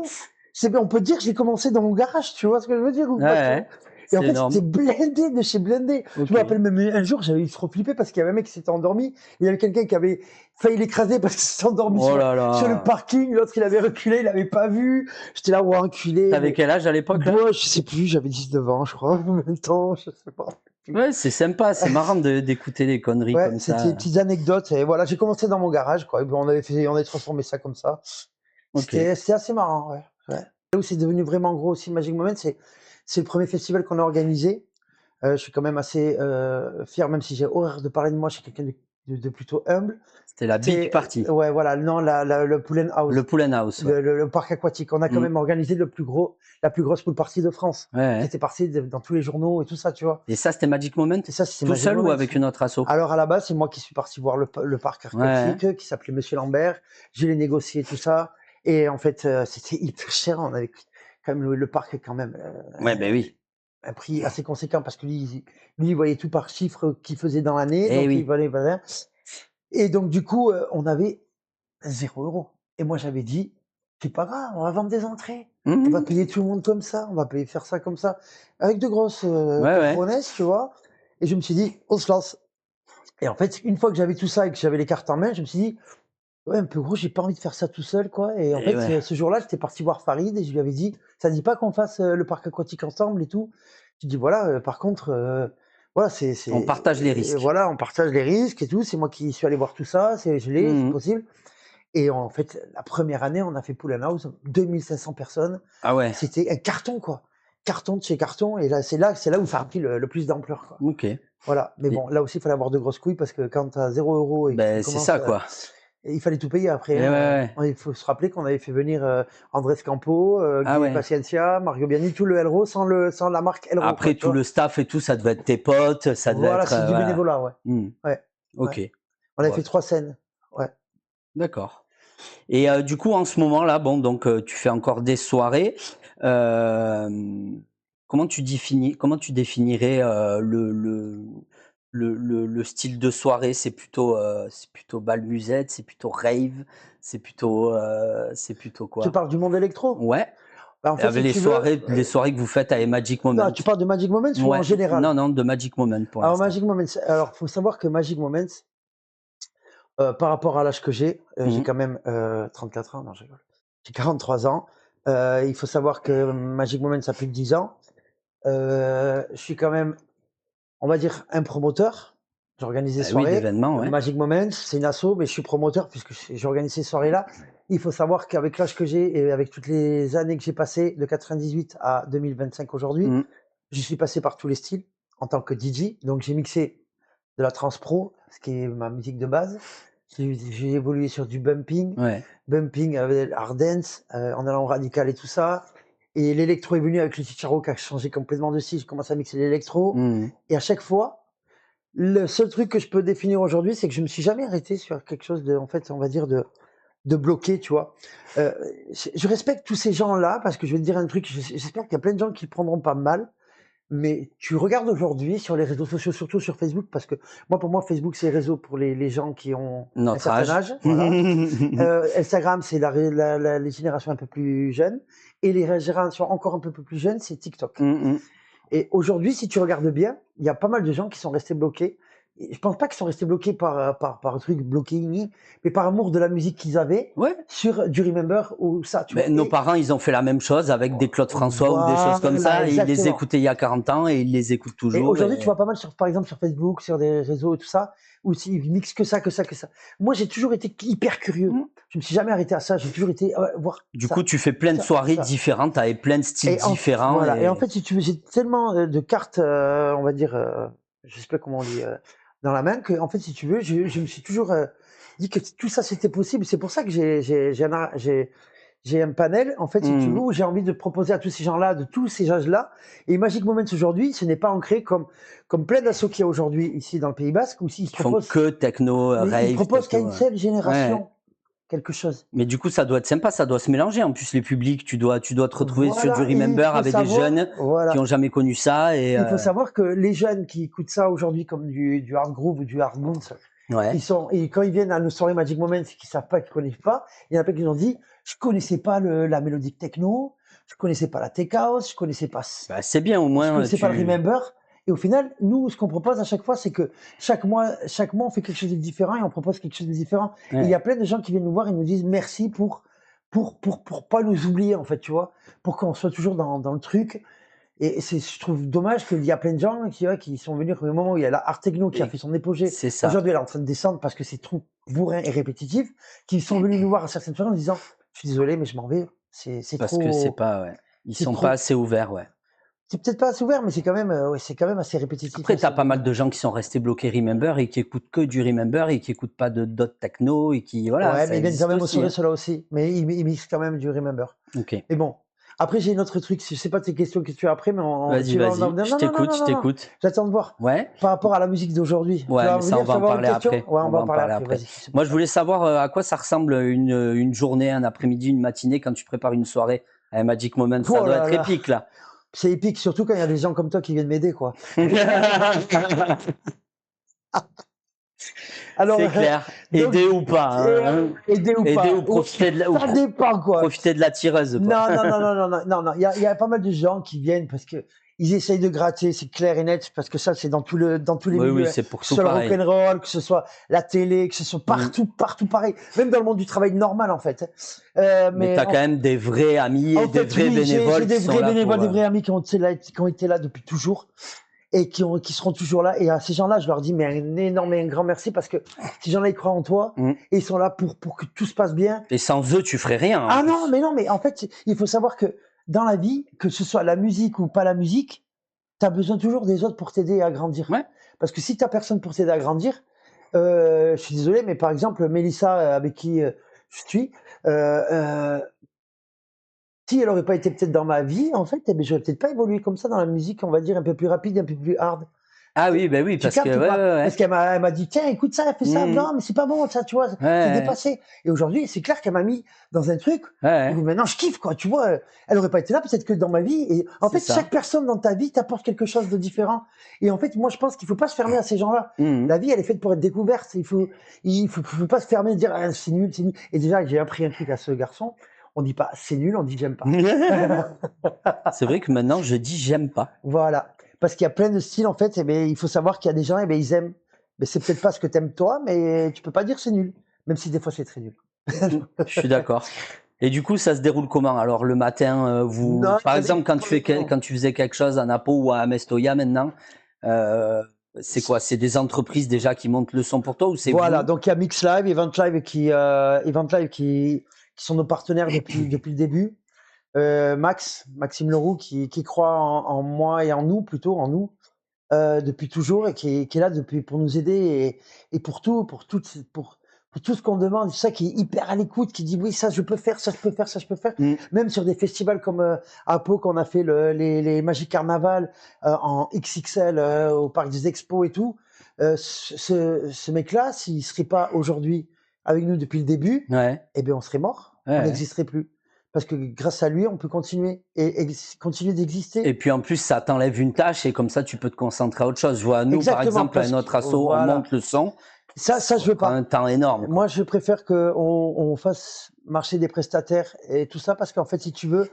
On peut dire que j'ai commencé dans mon garage, tu vois ce que je veux dire ou pas, tu vois? Ouais, Et en c'est fait, c'était énorme. blindé de chez blindé. Je Ok. me rappelle même un jour, j'avais eu trop flippé parce qu'il y avait un mec qui s'était endormi. Il y avait quelqu'un qui avait failli l'écraser parce qu'il s'était endormi Oh là sur le là. parking. L'autre, il avait reculé, il l'avait pas vu. J'étais là, ouais, enculé. T'avais Mais quel âge à l'époque, là? moi, je sais plus, j'avais 19 ans, je crois, en même temps, je sais pas. Ouais, c'est sympa, c'est marrant d'écouter des conneries Ouais, comme c'était des ça. petites anecdotes. Et voilà, j'ai commencé dans mon garage, quoi. Et puis on avait transformé ça comme ça. Ok. C'était assez marrant, ouais. Ouais. Là où c'est devenu vraiment gros aussi, Magic Moment, c'est le premier festival qu'on a organisé. Je suis quand même assez fier, même si j'ai horreur de parler de moi, je suis quelqu'un de plutôt humble. C'était la big party. Ouais, voilà, non, le Pool Le House, Pool House, ouais. le parc aquatique. On a quand Mm. même organisé la plus grosse pool party de France, Ouais, qui ouais. était partie dans tous les journaux et tout ça, tu vois. Et ça, c'était Magic Moment? Et ça, c'est Tout Magic seul ou Moment. avec une autre asso? Alors à la base, c'est moi qui suis parti voir le parc Ouais. aquatique qui s'appelait Monsieur Lambert. Je l'ai négocié tout ça. Et en fait, c'était hyper cher. On avait quand même le parc est quand même Ouais, ben oui. un prix assez conséquent parce que lui, il voyait tout par chiffre qu'il faisait dans l'année, Eh donc il oui. valait, voilà. Et donc du coup, on avait 0 €. Et moi, j'avais dit: «C'est pas grave, on va vendre des entrées. On va Mhm. payer tout le monde comme ça, on va payer faire ça comme ça», avec de grosses Ouais, ouais. cojones, tu vois? Et je me suis dit: «On se lance». Et en fait, une fois que j'avais tout ça et que j'avais les cartes en main, je me suis dit: «Ouais, un peu gros, j'ai pas envie de faire ça tout seul, quoi». Et en Et fait, ouais. ce jour-là, j'étais parti voir Farid et je lui avais dit: «Ça te dit pas qu'on fasse, le parc aquatique ensemble et tout?» Je dis: «Voilà, par contre, voilà, On partage les risques. voilà, on partage les risques et tout. C'est moi qui suis allé voir tout ça, c'est gelé, c'est Mhm. possible». Et en fait, la première année, on a fait Pool House, 2500 personnes. Ah ouais, C'était un carton, quoi. Carton de chez carton. Et là, c'est là où ça a pris le plus d'ampleur, quoi. ok. Voilà. Mais Et- bon, là aussi, il fallait avoir de grosses couilles parce que quand tu as 0 € et que tu Ben, c'est commences, ça, quoi. et il fallait tout payer après. Et ouais, ouais. Il faut se rappeler qu'on avait fait venir Andrés Campo, Ah Guy ouais. Paciencia, Mario Biani, tout le Elro sans la marque Elro, Après, quoi, tu tout vois. le staff et tout, ça devait être tes potes, ça devait Voilà, être. c'est du Voilà. bénévolat, ouais. Hmm. Ouais, Ok. ouais. On avait Ouais. fait 3 scènes. Ouais. D'accord. Et du coup, en ce moment-là, bon, donc tu fais encore des soirées. Euh, comment tu définirais le style de soirée? C'est plutôt bal musette, c'est plutôt rave, c'est plutôt Tu quoi? parles du monde électro? Ouais. Bah, en fait, Avec si tu veux, les soirées que vous faites à Magic Moment. non, tu parles de Magic Moments ou en Ouais. général? Non, non, de Magic Moment pour Alors l'instant. Magic Moments, alors faut savoir que Magic Moments, par rapport à l'âge que j'ai Mhm. quand même 34 ans, non, je rigole. J'ai 43 ans. Il faut savoir que Magic Moments a plus de 10 ans. Je suis quand même, on va dire, un promoteur. J'organise des Bah oui, soirées. d'événements, ouais. Magic Moments, c'est une asso, mais je suis promoteur puisque j'organise ces soirées-là. Il faut savoir qu'avec l'âge que j'ai et avec toutes les années que j'ai passées, de 98 à 2025 aujourd'hui, Mhm. je suis passé par tous les styles en tant que DJ. Donc j'ai mixé de la trance pro, ce qui est ma musique de base. J'ai évolué sur du Ouais. bumping avec hard dance, en allant au radical et tout ça. Et l'électro est venu avec le Chicharo qui a changé complètement de style. J'ai commencé à mixer l'électro. Mhm. Et à chaque fois, le seul truc que je peux définir aujourd'hui, c'est que je me suis jamais arrêté sur quelque chose de, en fait, on va dire de bloqué, tu vois. Euh, je respecte tous ces gens-là parce que je vais te dire un truc. J'espère qu'il y a plein de gens qui le prendront pas mal. Mais tu regardes aujourd'hui sur les réseaux sociaux, surtout sur Facebook, parce que moi, pour moi, Facebook, c'est le réseau pour les gens qui ont un Notre certain âge. âge. Voilà. Instagram, c'est les générations un peu plus jeunes. Et les générations encore un peu plus jeunes, c'est TikTok. Mhm. Et aujourd'hui, si tu regardes bien, il y a pas mal de gens qui sont restés bloqués. Et je pense pas qu'ils sont restés bloqués par un truc blocking, mais par amour de la musique qu'ils avaient Ouais. sur du Remember ou ça, tu vois. Ben, nos Et parents, ils ont fait la même chose avec des Claude François ou des choses comme voilà, ça. Et ils les exactement. écoutaient il y a 40 ans et ils les écoutent Et toujours. aujourd'hui, tu Et... vois pas mal par exemple, sur Facebook, sur des réseaux et tout ça, où ils mixent que ça, que ça, que ça. Moi, j'ai toujours été hyper curieux. Mm. Je me suis jamais arrêté à ça. J'ai toujours été voir Du ça, coup, tu fais plein de ça, soirées ça. différentes avec plein de styles différents. Voilà. Et en Et... fait, si tu veux, j'ai tellement de cartes, on va dire, je sais pas comment on dit, dans la main, que en fait, si tu veux, je me suis toujours dit que tout ça c'était possible. C'est pour ça que j'ai un panel, en fait, si tu veux, Mm. où j'ai envie de proposer à tous ces gens-là, de tous ces âges-là. Et Magic Moments aujourd'hui, ce n'est pas ancré comme plein d'assauts qu'il y a aujourd'hui ici dans le Pays Basque, où s'ils Qui font proposent, que techno, mais ils rave, proposent qu'à techno. une seule Ouais. génération quelque chose. Mais du coup, ça doit être sympa, ça doit se mélanger. En plus, les publics, tu dois te retrouver sur du Voilà, et il Remember faut avec des savoir, jeunes qui voilà, ont jamais connu ça. Et il faut savoir que les jeunes qui écoutent ça aujourd'hui comme du hard groove ou du hard bounce, ouais. et quand ils viennent à nos soirées Magic Moments et qu'ils savent pas, qu'ils connaissent pas, il y en a plein qui nous ont dit, je connaissais pas la mélodique techno, je connaissais pas la tech house, je connaissais pas, Bah, c'est bien, au je moins, connaissais pas le tu. Remember. Et au final, nous, ce qu'on propose à chaque fois, c'est que chaque mois, on fait quelque chose de différent et on propose quelque chose de différent. Et il y Ouais. a plein de gens qui viennent nous voir et nous disent merci pour pas nous oublier, en fait, tu vois, pour qu'on soit toujours dans le truc. Et je trouve dommage qu'il y a plein de gens qui sont venus au moment où il y a la Art Techno qui a Et fait son épogée. c'est ça. Aujourd'hui, elle est en train de descendre parce que c'est trop bourrin et répétitif, qui sont venus nous voir à certaines soirées en disant, je suis désolé, mais je m'en vais. C'est Parce que c'est trop, pas, ouais. Ils c'est sont pas trop, assez ouverts, ouais. c'est peut-être pas assez ouvert, mais c'est quand même, ouais, c'est quand même assez répétitif Après, à tu as ce pas mal niveau. de gens qui sont restés bloqués Remember et qui écoutent que du Remember et qui écoutent pas de d'autres techno et qui, voilà, Ouais, ça mais ils viennent quand existe même aux aussi. soirées, Hein. ceux-là aussi. Mais ils mixent quand même du Remember. Ok. Mais bon. Après, j'ai un autre truc. Je sais pas tes questions que tu as après, mais Vas-y, tu vas vas-y. non, Je non, non, non, t'écoute, non, je non, non. t'écoute. J'attends de voir. Ouais. Par rapport à la musique d'aujourd'hui. Tu Ouais, vas mais ça, on revenir, tu va vas en avoir une parler question? après. Ouais, on On va va en en parler parler après. après. Vas-y. C'est Moi, bon. je voulais savoir à quoi ça ressemble une journée, un après-midi, une matinée quand tu prépares une soirée à Magic Moment. Ça Oh doit là être là. épique, là. C'est épique, surtout quand il y a des gens comme toi qui viennent m'aider, quoi. Alors, C'est clair. donc, Aider ou pas. Hein. aider ou Aider pas? ou profiter de la, Ça dépend, quoi. profiter de la tireuse, quoi. Non, non, non, non, non, non, non, non. Il y a pas mal de gens qui viennent parce que ils essayent de gratter, c'est clair et net, parce que ça, c'est dans tous les Oui, milieux, oui, hein. c'est pour Que ce tout soit le pareil. rock'n'roll, que ce soit la télé, que ce soit Mm. partout pareil. Même dans le monde du travail normal, en fait. Mais tu as quand même des vrais amis et en des fait, vrais oui, j'ai bénévoles des qui sont vrais là bénévoles, pour. des vrais amis qui ont été là depuis toujours. et qui seront toujours là. Et à ces gens-là, je leur dis mais un énorme et un grand merci parce que ces gens-là, ils croient en toi Mm. et ils sont là pour que tout se passe bien. Et sans eux, tu ferais rien. Ah non, mais en fait, il faut savoir que dans la vie, que ce soit la musique ou pas la musique, tu as besoin toujours des autres pour t'aider à grandir. Ouais. Parce que si tu personne pour t'aider à grandir, je suis désolé, mais par exemple, Mélissa, avec qui je suis, si elle aurait pas été peut-être dans ma vie, en fait, eh ben, j'aurais peut-être pas évolué comme ça dans la musique, on va dire, un peu plus rapide, un peu plus hard. Ah oui, bah oui, Tu parce que captes ou pas? Parce ouais. qu'elle m'a dit: «Tiens, écoute ça, fais ça». Mm. Non, mais c'est pas bon ça, tu vois? C'est Ouais, dépassé. Et aujourd'hui, c'est clair qu'elle m'a mis dans un truc où ouais, maintenant je kiffe, quoi, tu vois? Elle aurait pas été là, peut-être que dans ma vie. Et en c'est fait, chaque ça. personne dans ta vie t'apporte quelque chose de différent. Et en fait, moi, je pense qu'il faut pas se fermer à ces gens-là. Mm. La vie, elle est faite pour être découverte. Il faut pas se fermer et dire: «Ah, c'est nul, c'est nul». Et déjà, j'ai appris un truc à ce garçon. On dit pas: «C'est nul», on dit: «J'aime pas». C'est vrai que maintenant, je dis j'aime pas. Voilà, parce qu'il y a plein de styles en fait. Et ben, il faut savoir qu'il y a des gens, et ben, ils aiment. Mais c'est peut-être pas ce que t'aimes toi, mais tu peux pas dire c'est nul, même si des fois c'est très nul. Mm. Je suis d'accord. Et du coup, ça se déroule comment? Alors, le matin, Non, par ça exemple, dépend vraiment. quand tu faisais quelque chose à Napo ou à Mestoya maintenant, euh, c'est quoi? C'est des entreprises déjà qui montent le son pour toi ou c'est Voilà, vous? donc il y a Mix Live, Event Live qui sont nos partenaires depuis le début. Maxime Leroux qui croit en moi et en nous, plutôt en nous, depuis toujours, et qui est là depuis pour nous aider, et pour tout ce qu'on demande. C'est ça, qui est hyper à l'écoute, qui dit oui, ça je peux faire, ça je peux faire, ça je peux faire. Mm. Même sur des festivals comme à Pau, qu'on a fait les Magic Carnaval en XXL au Parc des Expos et tout. Ce mec-là, s'il serait pas aujourd'hui avec nous depuis le début, Ouais, eh bien on serait mort, on ouais. n'existerait plus. Parce que grâce à lui, on peut continuer et continuer d'exister. Et puis en plus, ça t'enlève une tâche et comme ça, tu peux te concentrer à autre chose. Je vois, nous, par Exactement, exemple, à parce que notre asso, on voilà. monte le son. Ça je Ça veux prend un pas. temps énorme, Moi, quoi. je préfère qu'on fasse marcher des prestataires et tout ça, parce qu'en fait, si tu veux,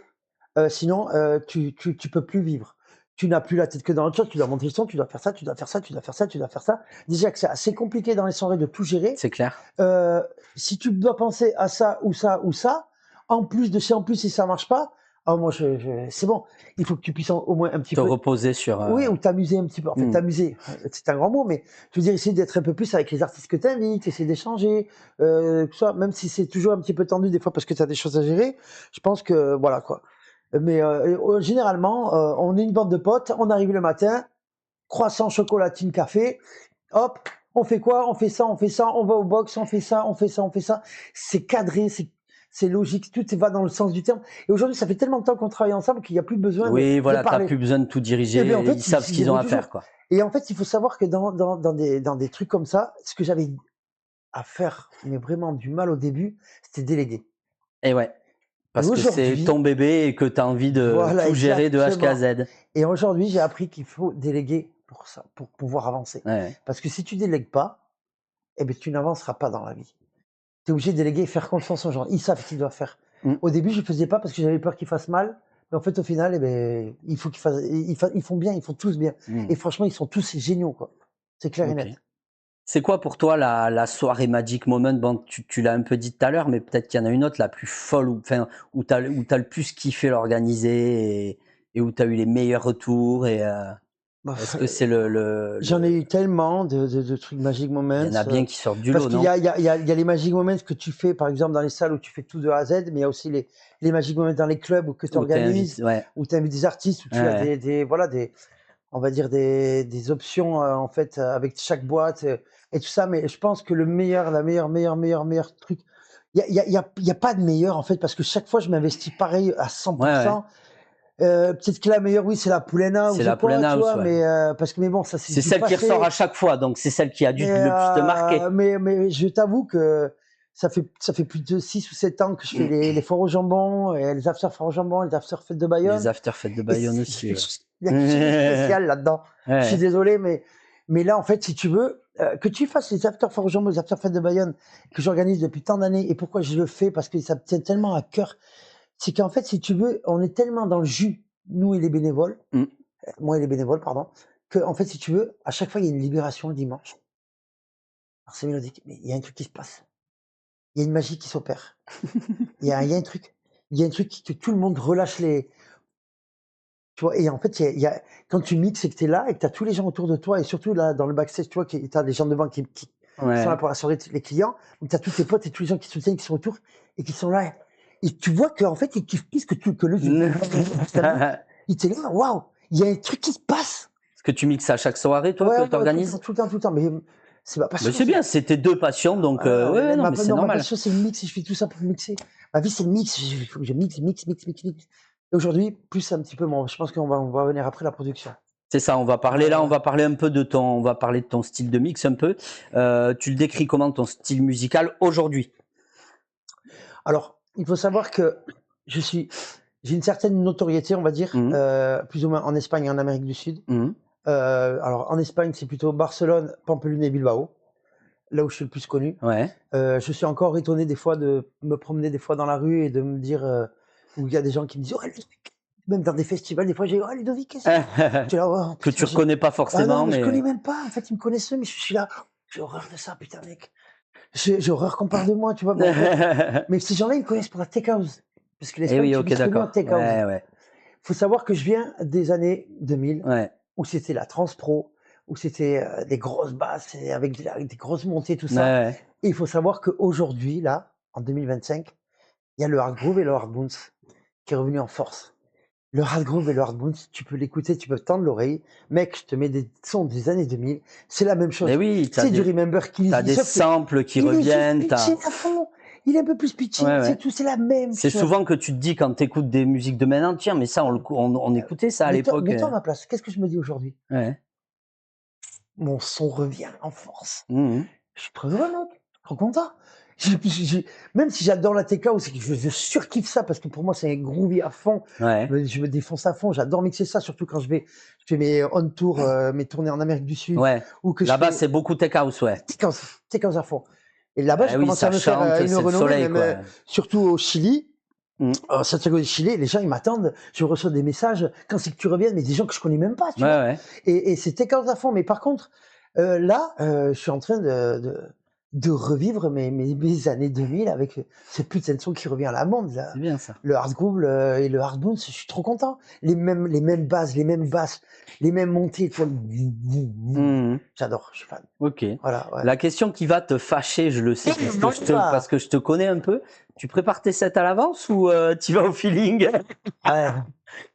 sinon, tu peux plus vivre. Tu n'as plus la tête que dans autre chose, tu dois monter le son, tu dois faire ça, tu dois faire ça, tu dois faire ça, tu dois faire ça. Déjà que c'est assez compliqué dans les soirées de tout gérer. C'est clair. Heu, Si tu dois penser à ça ou ça ou ça, en plus si ça marche pas, ah moi je c'est bon. Il faut que tu puisses au moins un petit Te peu. reposer sur. Oui, ou t'amuser un petit peu. En fait, Mm. t'amuser, c'est un grand mot, mais je veux dire, essayer d'être un peu plus avec les artistes que tu invites, essayer d'échanger, tout ça, même si c'est toujours un petit peu tendu des fois parce que tu as des choses à gérer. Je pense que voilà quoi. Mais généralement, on est une bande de potes, on arrive le matin, croissant, chocolatine, café, hop, on fait quoi? On fait ça, on va au box, on fait ça, on fait ça, on fait ça. C'est cadré, c'est logique, tout va dans le sens du terme. Et aujourd'hui, ça fait tellement de temps qu'on travaille ensemble qu'il n'y a plus besoin Oui, de voilà, t'as parler. plus besoin de tout Et bien en diriger. Ils fait, savent ce ils qu'ils ont débrouillent à faire, toujours. quoi. Et en fait, il faut savoir que dans des trucs comme ça, ce que j'avais à faire, mais vraiment du mal au début, c'était déléguer. Et ouais, Et parce que c'est ton aujourd'hui, bébé et que tu as envie de voilà, tout gérer de H à exactement. Z. Et aujourd'hui, j'ai appris qu'il faut déléguer pour ça, pour pouvoir avancer. Ouais. Parce que si tu délègues pas, eh ben, tu n'avanceras pas dans la vie. Tu es obligé de déléguer et faire confiance aux gens. Ils savent ce qu'ils doivent faire. Mm. Au début, je faisais pas parce que j'avais peur qu'ils fassent mal. Mais en fait, au final, eh ben, il faut qu'ils fassent, ils font bien, ils font tous bien. Mm. Et franchement, ils sont tous géniaux, quoi. C'est clair et Ok. net. C'est quoi pour toi la soirée Magic Moment? Bon, tu l'as un peu dit tout à l'heure, mais peut-être qu'il y en a une autre, la plus folle, enfin, où t'as le plus kiffé l'organiser et où tu as eu les meilleurs retours. Et Bah, est-ce que c'est j'en ai eu tellement de trucs Magic il y Moments, en a bien qui sortent du parce lot, qu'il non? y a les Magic Moments que tu fais, par exemple, dans les salles où tu fais tout de A à Z, mais il y a aussi les Magic Moments dans les clubs où que tu Où t'invites, organises, ouais, où tu invites des artistes, où tu as ouais, voilà, on va dire des options, en fait, avec chaque boîte, et tout ça. Mais je pense que meilleur truc, il y a pas de meilleur, en fait, parce que chaque fois, je m'investis pareil à ouais, ouais. 100%. Peut-être que la meilleure, oui, c'est la Poulaina ou C'est je sais la Poulain pas, tu House, vois? ouais. Mais parce que bon, ça, c'est C'est du celle qui ressort à passé. chaque fois, donc c'est celle qui a dû Mais, le plus te marquer. je t'avoue que ça fait plus de 6 ou 7 ans que je fais les foires au jambon, et les after foires au jambon, les after fêtes de Les Bayonne. after fêtes de Et Bayonne aussi, ouais. il y a quelque chose de spécial là-dedans. Je suis Ouais. désolé, mais là, en fait, si tu veux, que tu fasses les after foires au jambon, les after fêtes de Bayonne, que j'organise depuis tant d'années, et pourquoi je le fais? Parce que ça me tient tellement à cœur. C'est qu'en fait, si tu veux, on est tellement dans le jus, nous et les bénévoles, Mm. moi et les bénévoles, pardon, que en fait, si tu veux, à chaque fois, il y a une libération le dimanche. Alors c'est mélodique, mais il y a un truc qui se passe. Il y a une magie qui s'opère. Il y a un truc. Il y a un truc que tout le monde relâche les. Tu vois? Et en fait, quand tu mixes et que tu es là et que tu as tous les gens autour de toi et surtout là, dans le backstage, tu vois, tu as les gens devant qui sont là Ouais. pour la soirée, les clients, donc tu as tous tes potes et tous les gens qui soutiennent, qui sont autour et qui sont là et tu vois qu'en fait, ils kiffent plus que le ils étaient là, waouh! Il y a un truc qui se passe! Est-ce que tu mixes à chaque soirée, toi, que Ouais, tu ouais, tout le temps, organises? tout le temps, tout le temps, mais c'est ma Ben, passion, c'est c'est bien, c'est tes 2 passions, donc voilà, ouais, non, ma mais c'est non, ma normal. passion, c'est le mix et je fais tout ça pour mixer. Ma vie, c'est le mix, il faut que je mixe, mixe, mixe, mixe, mixe et aujourd'hui, plus un petit peu moins. Je pense qu'on va venir après la production. C'est ça, on va parler là, on Heu, va parler un peu on va parler de ton style de mix un peu. Tu le décris comment ton style musical aujourd'hui? alors, il faut savoir que je suis j'ai une certaine notoriété, on va dire, Mmh mh. plus ou moins en Espagne et en Amérique du Sud. Mmh. Alors en Espagne, c'est plutôt Barcelone, Pampelune et Bilbao, là où je suis le plus connu. Ouais. Je suis encore étonné des fois de me promener des fois dans la rue et de me dire, où il y a des gens qui me disent: «Oh Ludovic!» Même dans des festivals, des fois, j'ai: «Oh Ludovic, qu'est-ce que» j'étais là: «Oh Que putain, tu j'ai» reconnais pas ah non, forcément, mais je connais mais même pas, en fait, ils me connaissent eux, mais je suis là: «Oh, «J'ai horreur de ça, putain mec». J'ai horreur qu'on parle de moi, tu vois? Mais en fait ces gens-là, ils me connaissent pour la tech house, parce que Eh l'Espagne, oui, tu OK, mixes que mieux en d'accord. tech house. Ouais, ouais, Faut savoir que je viens des années 2000 ouais. où c'était la trance pro, où c'était, des grosses basses et avec des grosses montées, tout Ouais, ça ouais. et il faut savoir qu'aujourd'hui, là, en 2025, il y a le hard groove et le hard bounce qui est revenu en force. Le hard groove et le hard bounce, tu peux l'écouter, tu peux tendre l'oreille. Mec, je te mets des sons des années 2000, c'est la même Mais chose. oui, C'est du Remember tu Kill, des sauf que samples qui il est juste reviennent, pitché tu à fond. Il est un peu plus pitché, ouais, c'est ouais. tout, c'est la même C'est chose. souvent que tu te dis quand tu écoutes des musiques de maintenant: «Tiens, mais ça on écoutait ça à Mets-toi l'époque». mets-toi à ma place. Qu'est-ce que je me dis aujourd'hui? Ouais. Mon son revient en force. Mmh mh. Je suis trop heureux, mec. Trop content. Même si j'adore la TK ou c'est que je surkiffe ça parce que pour moi c'est groovy à fond. Ouais. Je me défonce à fond. J'adore mixer ça, surtout quand je fais mes on tour, mes tournées en Amérique du Sud Ouais. ou que je Là-bas, fais c'est beaucoup tech house, ouais. tech house à fond. Et là-bas, j'ai Bah oui, commencé à ça me faire chante, une c'est le renommée, soleil, même quoi. surtout au Chili. Mmh. Santiago de Chili, les gens ils m'attendent. Je reçois des messages. Quand c'est que tu reviennes, mais des gens que je connais même pas, Ouais, tu vois. ouais. Et c'est tech house à fond. Mais par contre, là, je suis en train de revivre mes années 2000 avec ce putain de son qui revient à la mode, là. C'est bien ça. Le hard groove et le hard bounce, je suis trop content. Les mêmes bases, les mêmes basses, les mêmes montées, tu vois. Mmh mh. J'adore, je suis fan. OK. Voilà, ouais. La question qui va te fâcher, je le sais parce que je te connais un peu. Tu prépares tes sets à l'avance ou tu vas au feeling? Ouais.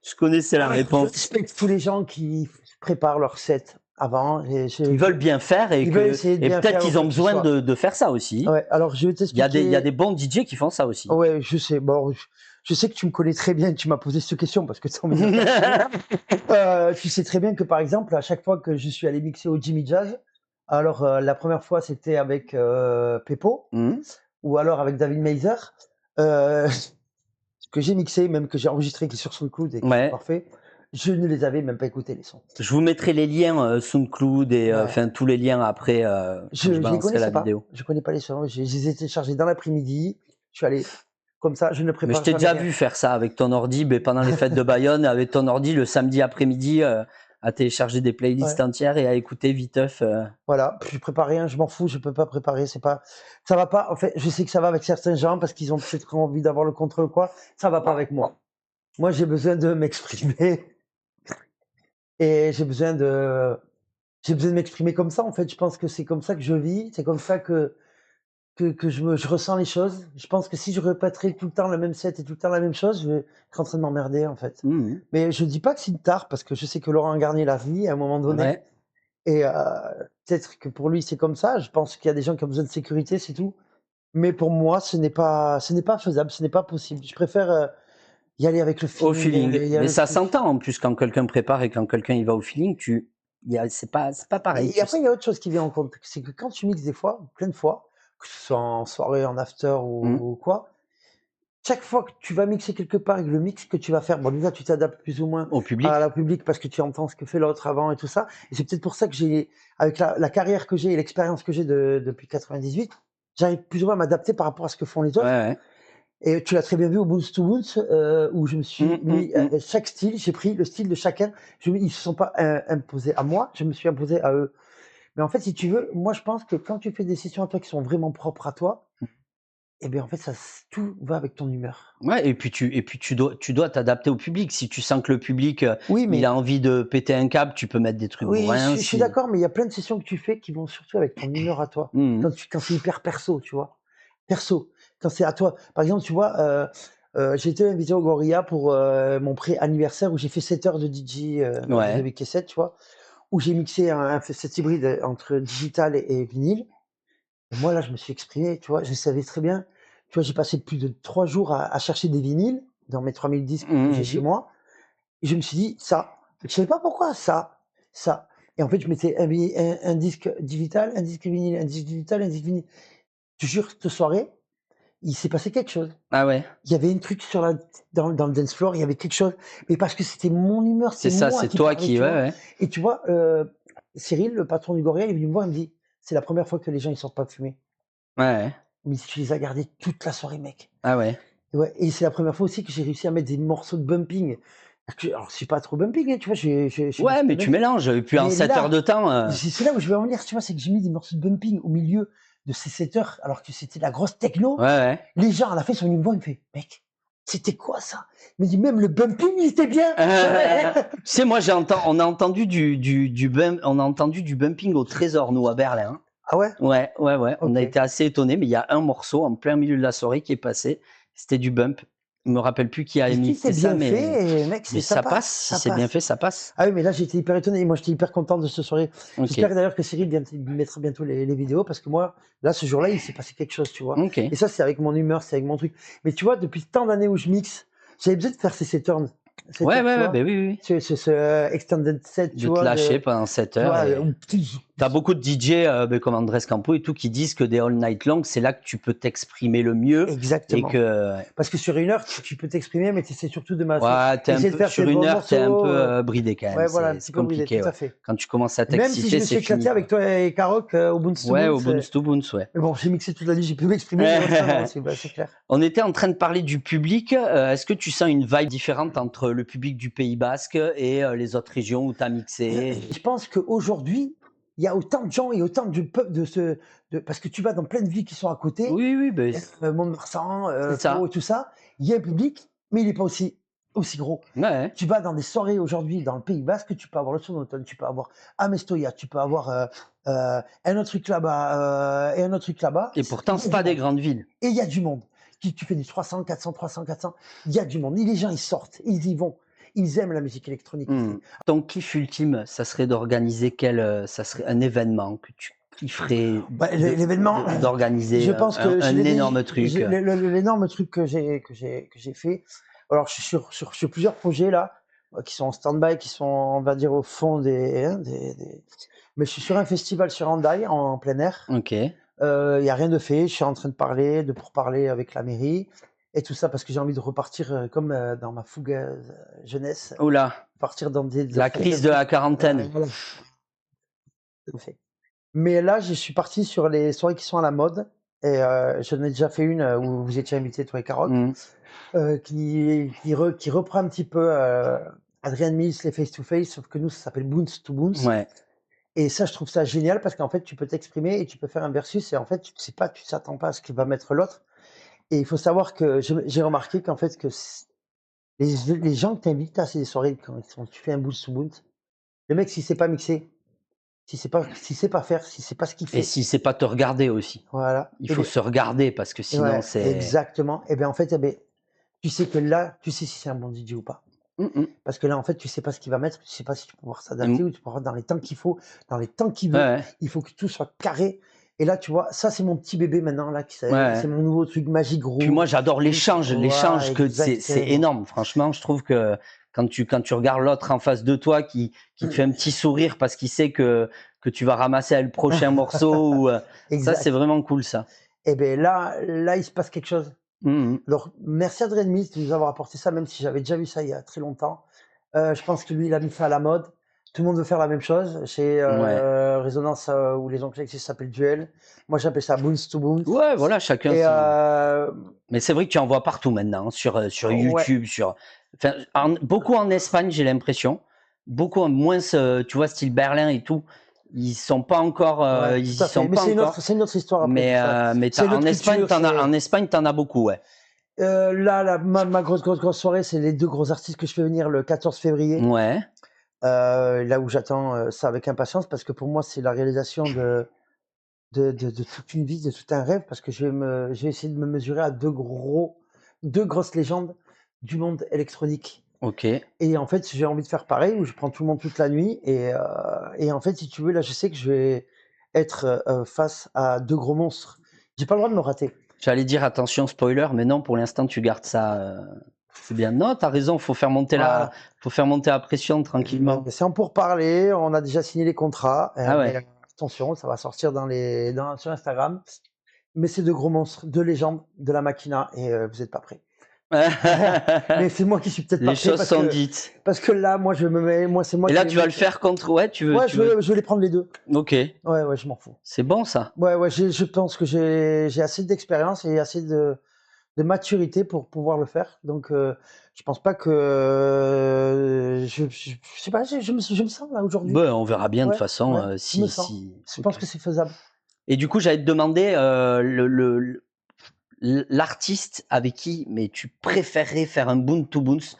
Je connaissais la Je réponse. respecte tous les gens qui préparent leur set avant. Qui veulent bien faire Ils veulent essayer de bien peut-être faire ou qu'ils ont quoi que ce besoin soit. de faire ça aussi. Ouais, alors je vais Il y a des t'expliquer. bons DJ qui font ça aussi. Ouais, je sais. Bon, je sais que tu me connais très bien, tu m'as posé cette question parce que tu as envie de me faire chier. Tu sais très bien que par exemple, à chaque fois que je suis allé mixer au Jimmy Jazz, alors la première fois c'était avec Pepo Mmh. ou alors avec David Meiser, euh, que j'ai mixé, même que j'ai enregistré, qui est sur SoundCloud et qui sont Ouais. parfaits. Je ne les avais même pas écoutés les sons. Je vous mettrai les liens SoundCloud et Ouais. enfin tous les liens après quand je Je les balancerai la connaissais pas. vidéo. Je connais pas les sons. Je les ai téléchargés dans l'après-midi. Je suis allé comme ça. Je ne Mais je prépare t'ai jamais déjà rien. vu faire ça avec ton ordi, ben, pendant les fêtes de Bayonne, avec ton ordi le samedi après-midi, à télécharger des playlists Ouais. entières et à écouter viteuf. Voilà. Je prépare rien. Je m'en fous. Je peux pas préparer. C'est pas. Ça va pas. En fait, je sais que ça va avec certains gens parce qu'ils ont peut-être envie d'avoir le contrôle ou quoi. Ça va pas avec moi. Moi, j'ai besoin de m'exprimer et j'ai besoin de m'exprimer comme ça. En fait, je pense que c'est comme ça que je vis. C'est comme ça que je ressens les choses. Je pense que si je répéterais tout le temps le même set et tout le temps la même chose, je vais être en train de m'emmerder, en fait. Mmh mh. Mais je dis pas que c'est une tare parce que je sais que Laurent Garnier l'a vie à un moment donné Ouais. et peut-être que pour lui, c'est comme ça. Je pense qu'il y a des gens qui ont besoin de sécurité, c'est tout. Mais pour moi, ce n'est pas faisable, ce n'est pas possible. Je préfère, y aller avec le Au feeling, feeling. il y a Mais le ça truc. s'entend en plus quand quelqu'un prépare et quand quelqu'un y va au feeling, c'est pas pareil. Et après, il y a autre chose qui vient en compte, c'est que quand tu mixes des fois, plein de fois, que ce soit en soirée, en after Mmh. ou quoi, chaque fois que tu vas mixer quelque part et que le mix que tu vas faire, bon déjà tu t'adaptes plus ou moins Au à la public. public parce que tu entends ce que fait l'autre avant et tout ça. Et c'est peut-être pour ça que avec la carrière que j'ai et l'expérience que j'ai depuis 98, j'arrive plus ou moins à m'adapter par rapport à ce que font les Ouais, autres. ouais. Et tu l'as très bien vu au Bounce to Bounce, où je me Mmh, suis mmh, mis mmh. chaque style, j'ai pris le style de chacun. Ils se sont pas imposés à moi, je me suis imposé à eux. Mais en fait, si tu veux, moi je pense que quand tu fais des sessions à toi qui sont vraiment propres à toi, et bien, en fait, tout va avec ton humeur. Ouais, et puis tu dois t'adapter au public. Si tu sens que le public, Oui, il mais a envie de péter un câble, tu peux mettre des trucs oui, bourrins. je suis d'accord, mais il y a plein de sessions que tu fais qui vont surtout avec ton humeur à toi. Mmh. Quand c'est hyper perso, tu vois? Perso, quand c'est à toi. Par exemple, tu vois, j'ai été invité au Gorilla pour, mon pré-anniversaire où j'ai fait 7 heures de DJ, Ouais. avec cassette, tu vois? Où j'ai mixé un cet hybride, entre digital et vinyle. Et moi, là, je me suis exprimé, tu vois? Je savais très bien, tu vois? J'ai passé plus de 3 jours à chercher des vinyles dans mes 3000 disques que j'ai Mmh chez mh. moi et je me suis dit: «Ça». Je savais pas pourquoi, ça et en fait, je mettais un disque digital, un disque vinyle, un disque digital, un disque vinyle. Je te jure, cette soirée, il s'est passé quelque chose. Ah ouais, Il y avait un truc dans le dance floor, il y avait quelque chose, mais parce que c'était mon humeur, c'est c'est ça, moi c'est qui toi parlais, qui tu ouais, vois? ouais. Et tu vois, Cyril, le patron du Gorilla, il est venu me voir, il me dit: «C'est la première fois que les gens, ils sortent pas fumer». Ouais, ouais. Mais tu les as gardés toute la soirée, mec. Ah ouais. Et ouais, et c'est la première fois aussi que j'ai réussi à mettre des morceaux de bumping. Alors je suis pas trop bumping, hein, tu vois? Je suis Ouais, mixé mais plein de tu trucs. mélanges et puis en Mais 7 heures là, de temps, c'est là où je veux en venir, tu vois? C'est que j'ai mis des morceaux de bumping au milieu de ces 7 heures, alors que c'était de la grosse ouais, techno. ouais. Les gens, à la fin, ils sont venus me voir, ils me fait: «Mec, c'était quoi ça?» Il me dit: «Même le bumping, il était bien!» Tu sais, moi, on a entendu on a entendu du bumping au Trésor, nous, à Berlin. Ah ouais? Ouais, ouais, ouais, on a OK. été assez étonnés, mais il y a un morceau en plein milieu de la soirée qui est passé, c'était du bump. Je me rappelle plus qui a Et si c'est mixé ça, bien fait, mec, mais ça ça passe, passe, si ça c'est bien passe. fait, ça passe. Ah oui, mais là, j'étais hyper étonné et moi, j'étais hyper content de cette soirée. J'espère OK, d'ailleurs que Cyril mettra bientôt les vidéos parce que moi, là, ce jour-là, il s'est passé quelque chose, tu vois? OK. Et ça, c'est avec mon humeur, c'est avec mon truc. Mais tu vois, depuis tant d'années où je mixe, j'avais besoin de faire ces 7 heures, Ouais, ouais, tu ouais, vois? beh, oui, oui, oui. Ce extended set, tu De te vois? lâcher pendant 7 Tu heures vois? et tu as beaucoup de DJ, comme Andrés Campo et tout, qui disent que des all night long, c'est là que tu peux t'exprimer le mieux et Exactement. que Parce que sur 1 heure, tu peux t'exprimer, mais tu essaies surtout de masser. ouais, Tu essaies de faire tes sur une bons heure, tu es un peu, morceaux, bridé quand même, ouais, voilà, un petit c'est peu bridé, tout compliqué, à ouais. fait. Quand tu commences à Même si je t'exciter, me suis c'est fini, éclaté avec quoi. toi et Karok, au Boons to Ouais, Boons, au Boons to Boons, ouais. mais bon, j'ai mixé toute la nuit, j'ai pu m'exprimer, mais ouais, c'est pas mal aussi, bah, c'est clair. On était en train de parler du public, est-ce que tu sens une vibe différente entre le public du Pays basque et les autres régions où tu as mixé? Je pense qu'aujourd'hui, il y a autant de gens et autant de peuple parce que tu vas dans plein de villes qui sont à côté, Oui, oui, beh, Mont-de-Marsan, c'est Pau et ça. tout ça, il y a un public, mais il est pas aussi gros. Ouais, ouais. Tu vas dans des soirées aujourd'hui dans le Pays basque, tu peux avoir le Son Automne, tu peux avoir Amestoya, tu peux avoir, un autre truc là-bas, et un autre truc là-bas. Et pourtant, Il y a c'est du pas des monde grandes villes. et il y a du monde. Tu fais du 300, 400, 300, 400, il y a du monde et les gens, ils sortent, ils y vont. Ils aiment la musique électronique Mmh. ici. Ton kiff ultime, ça serait d'organiser ça serait un événement que tu kifferais Bah, l'événement, d'organiser je pense que je un l'ai dit, énorme truc, l'énorme truc que j'ai fait. Alors, je suis sur plusieurs projets là, qui sont en stand-by, qui sont, on va dire, au fond mais je suis sur un festival sur Hendaye, en plein air. OK. Il y a rien de fait. Je suis en train de parler, de pourparler avec la mairie et tout ça parce que j'ai envie de repartir, comme, dans ma fougueuse, jeunesse, Ouh là, partir dans des la autres crise de la quarantaine. voilà, tout à fait. Mais là, je suis parti sur les soirées qui sont à la mode et j'en ai déjà fait une, où vous étiez invités, toi et Karok, Mmh. qui reprend un petit peu, Adrian Mills, les Face to Face, sauf que nous, ça s'appelle Boons to Boons Ouais. et ça, je trouve ça génial parce qu'en fait, tu peux t'exprimer et tu peux faire un versus et en fait, tu t'attends pas à ce que va mettre l'autre et il faut savoir que j'ai remarqué qu'en fait, que les gens que tu invites à ces soirées quand tu fais un Boons to Boons, le mec, s'il sait pas mixer, s'il sait pas faire, s'il sait pas ce qu'il Et fait, si c'est pas te regarder aussi. voilà Il et faut beh se regarder parce que sinon ouais, c'est exactement et bien, en fait, eh beh, tu sais que là, tu sais si c'est un bon DJ ou pas. mmh mh. Parce que là, en fait, tu sais pas ce qu'il va mettre, tu sais pas si tu vas pouvoir Mmh. s'adapter ou tu pourras dans les temps qu'il faut, dans les temps qu'il Ouais, veut. ouais. Il faut que tout soit carré et là, tu vois, ça, c'est mon petit bébé maintenant là qui Ouais, c'est ouais. mon nouveau truc Magic Puis Groove. moi, j'adore Voilà, l'échange que c'est exactement. énorme. Franchement, je trouve que quand tu regardes l'autre en face de toi qui te fait un petit sourire parce qu'il sait que tu vas ramasser le prochain morceau ou, ça, c'est Exact. vraiment cool ça. Et beh, là, il se passe quelque chose. Mmh mh. Alors, merci Adrien Mills de nous avoir apporté ça, même si j'avais déjà vu ça il y a très longtemps. Je pense que lui, il a mis ça à la mode. Tout le monde veut faire la même chose. Chez, Ouais. Résonance, où les oncles ça s'appelle Duel. Moi, j'appelle ça Boons to Boons Ouais, voilà, chacun et son mais c'est vrai que tu en vois partout maintenant, hein, sur ouais, YouTube, enfin, beaucoup en Espagne, j'ai l'impression. Beaucoup moins, tu vois, style Berlin et tout. Ils sont pas encore, Ouais, ils y tout à fait. sont Mais pas c'est encore. une autre histoire après Mais tout ça. mais C'est en notre Espagne, culture, en Espagne, t'en as beaucoup, ouais. Là, ma grosse soirée, c'est les 2 gros artistes que je fais venir le 14 février. Ouais. Là où j'attends, ça avec impatience parce que pour moi, c'est la réalisation de toute une vie, de tout un rêve parce que je vais essayer de me mesurer à 2 grosses légendes du monde électronique Ok. et en fait, j'ai envie de faire pareil où je prends tout le monde toute la nuit et en fait, si tu veux, là, je sais que je vais être, face à 2 gros monstres. J'ai pas le droit de me rater. J'allais dire attention spoiler, mais non, pour l'instant, tu gardes ça. C'est bien. Non, t'as raison. Faut faire monter Voilà. la pression tranquillement. C'est en pourparlers, on a déjà signé les contrats, Ah mais ouais. attention, ça va sortir sur Instagram. Mais c'est de gros monstres, de légendes, de la Makina et vous êtes pas prêts. Mais c'est moi qui suis peut-être pas Les prêt choses sont dites. parce que là, moi, c'est moi Et qui là, vais tu vas le mettre faire contre. Ouais, ouais, tu veux. je veux les prendre les 2. Ok. Ouais, je m'en fous. C'est bon ça. Ouais, je pense que j'ai assez d'expérience et assez de maturité pour pouvoir le faire. Donc je pense pas que, je sais pas, je me sens là aujourd'hui. Ben, on verra bien de toute Ouais, façon ouais, je me si sens. si. Je Ok. pense que c'est faisable. Et du coup, j'allais te demander l'artiste avec qui, mais tu préférerais faire un bounce to bounce,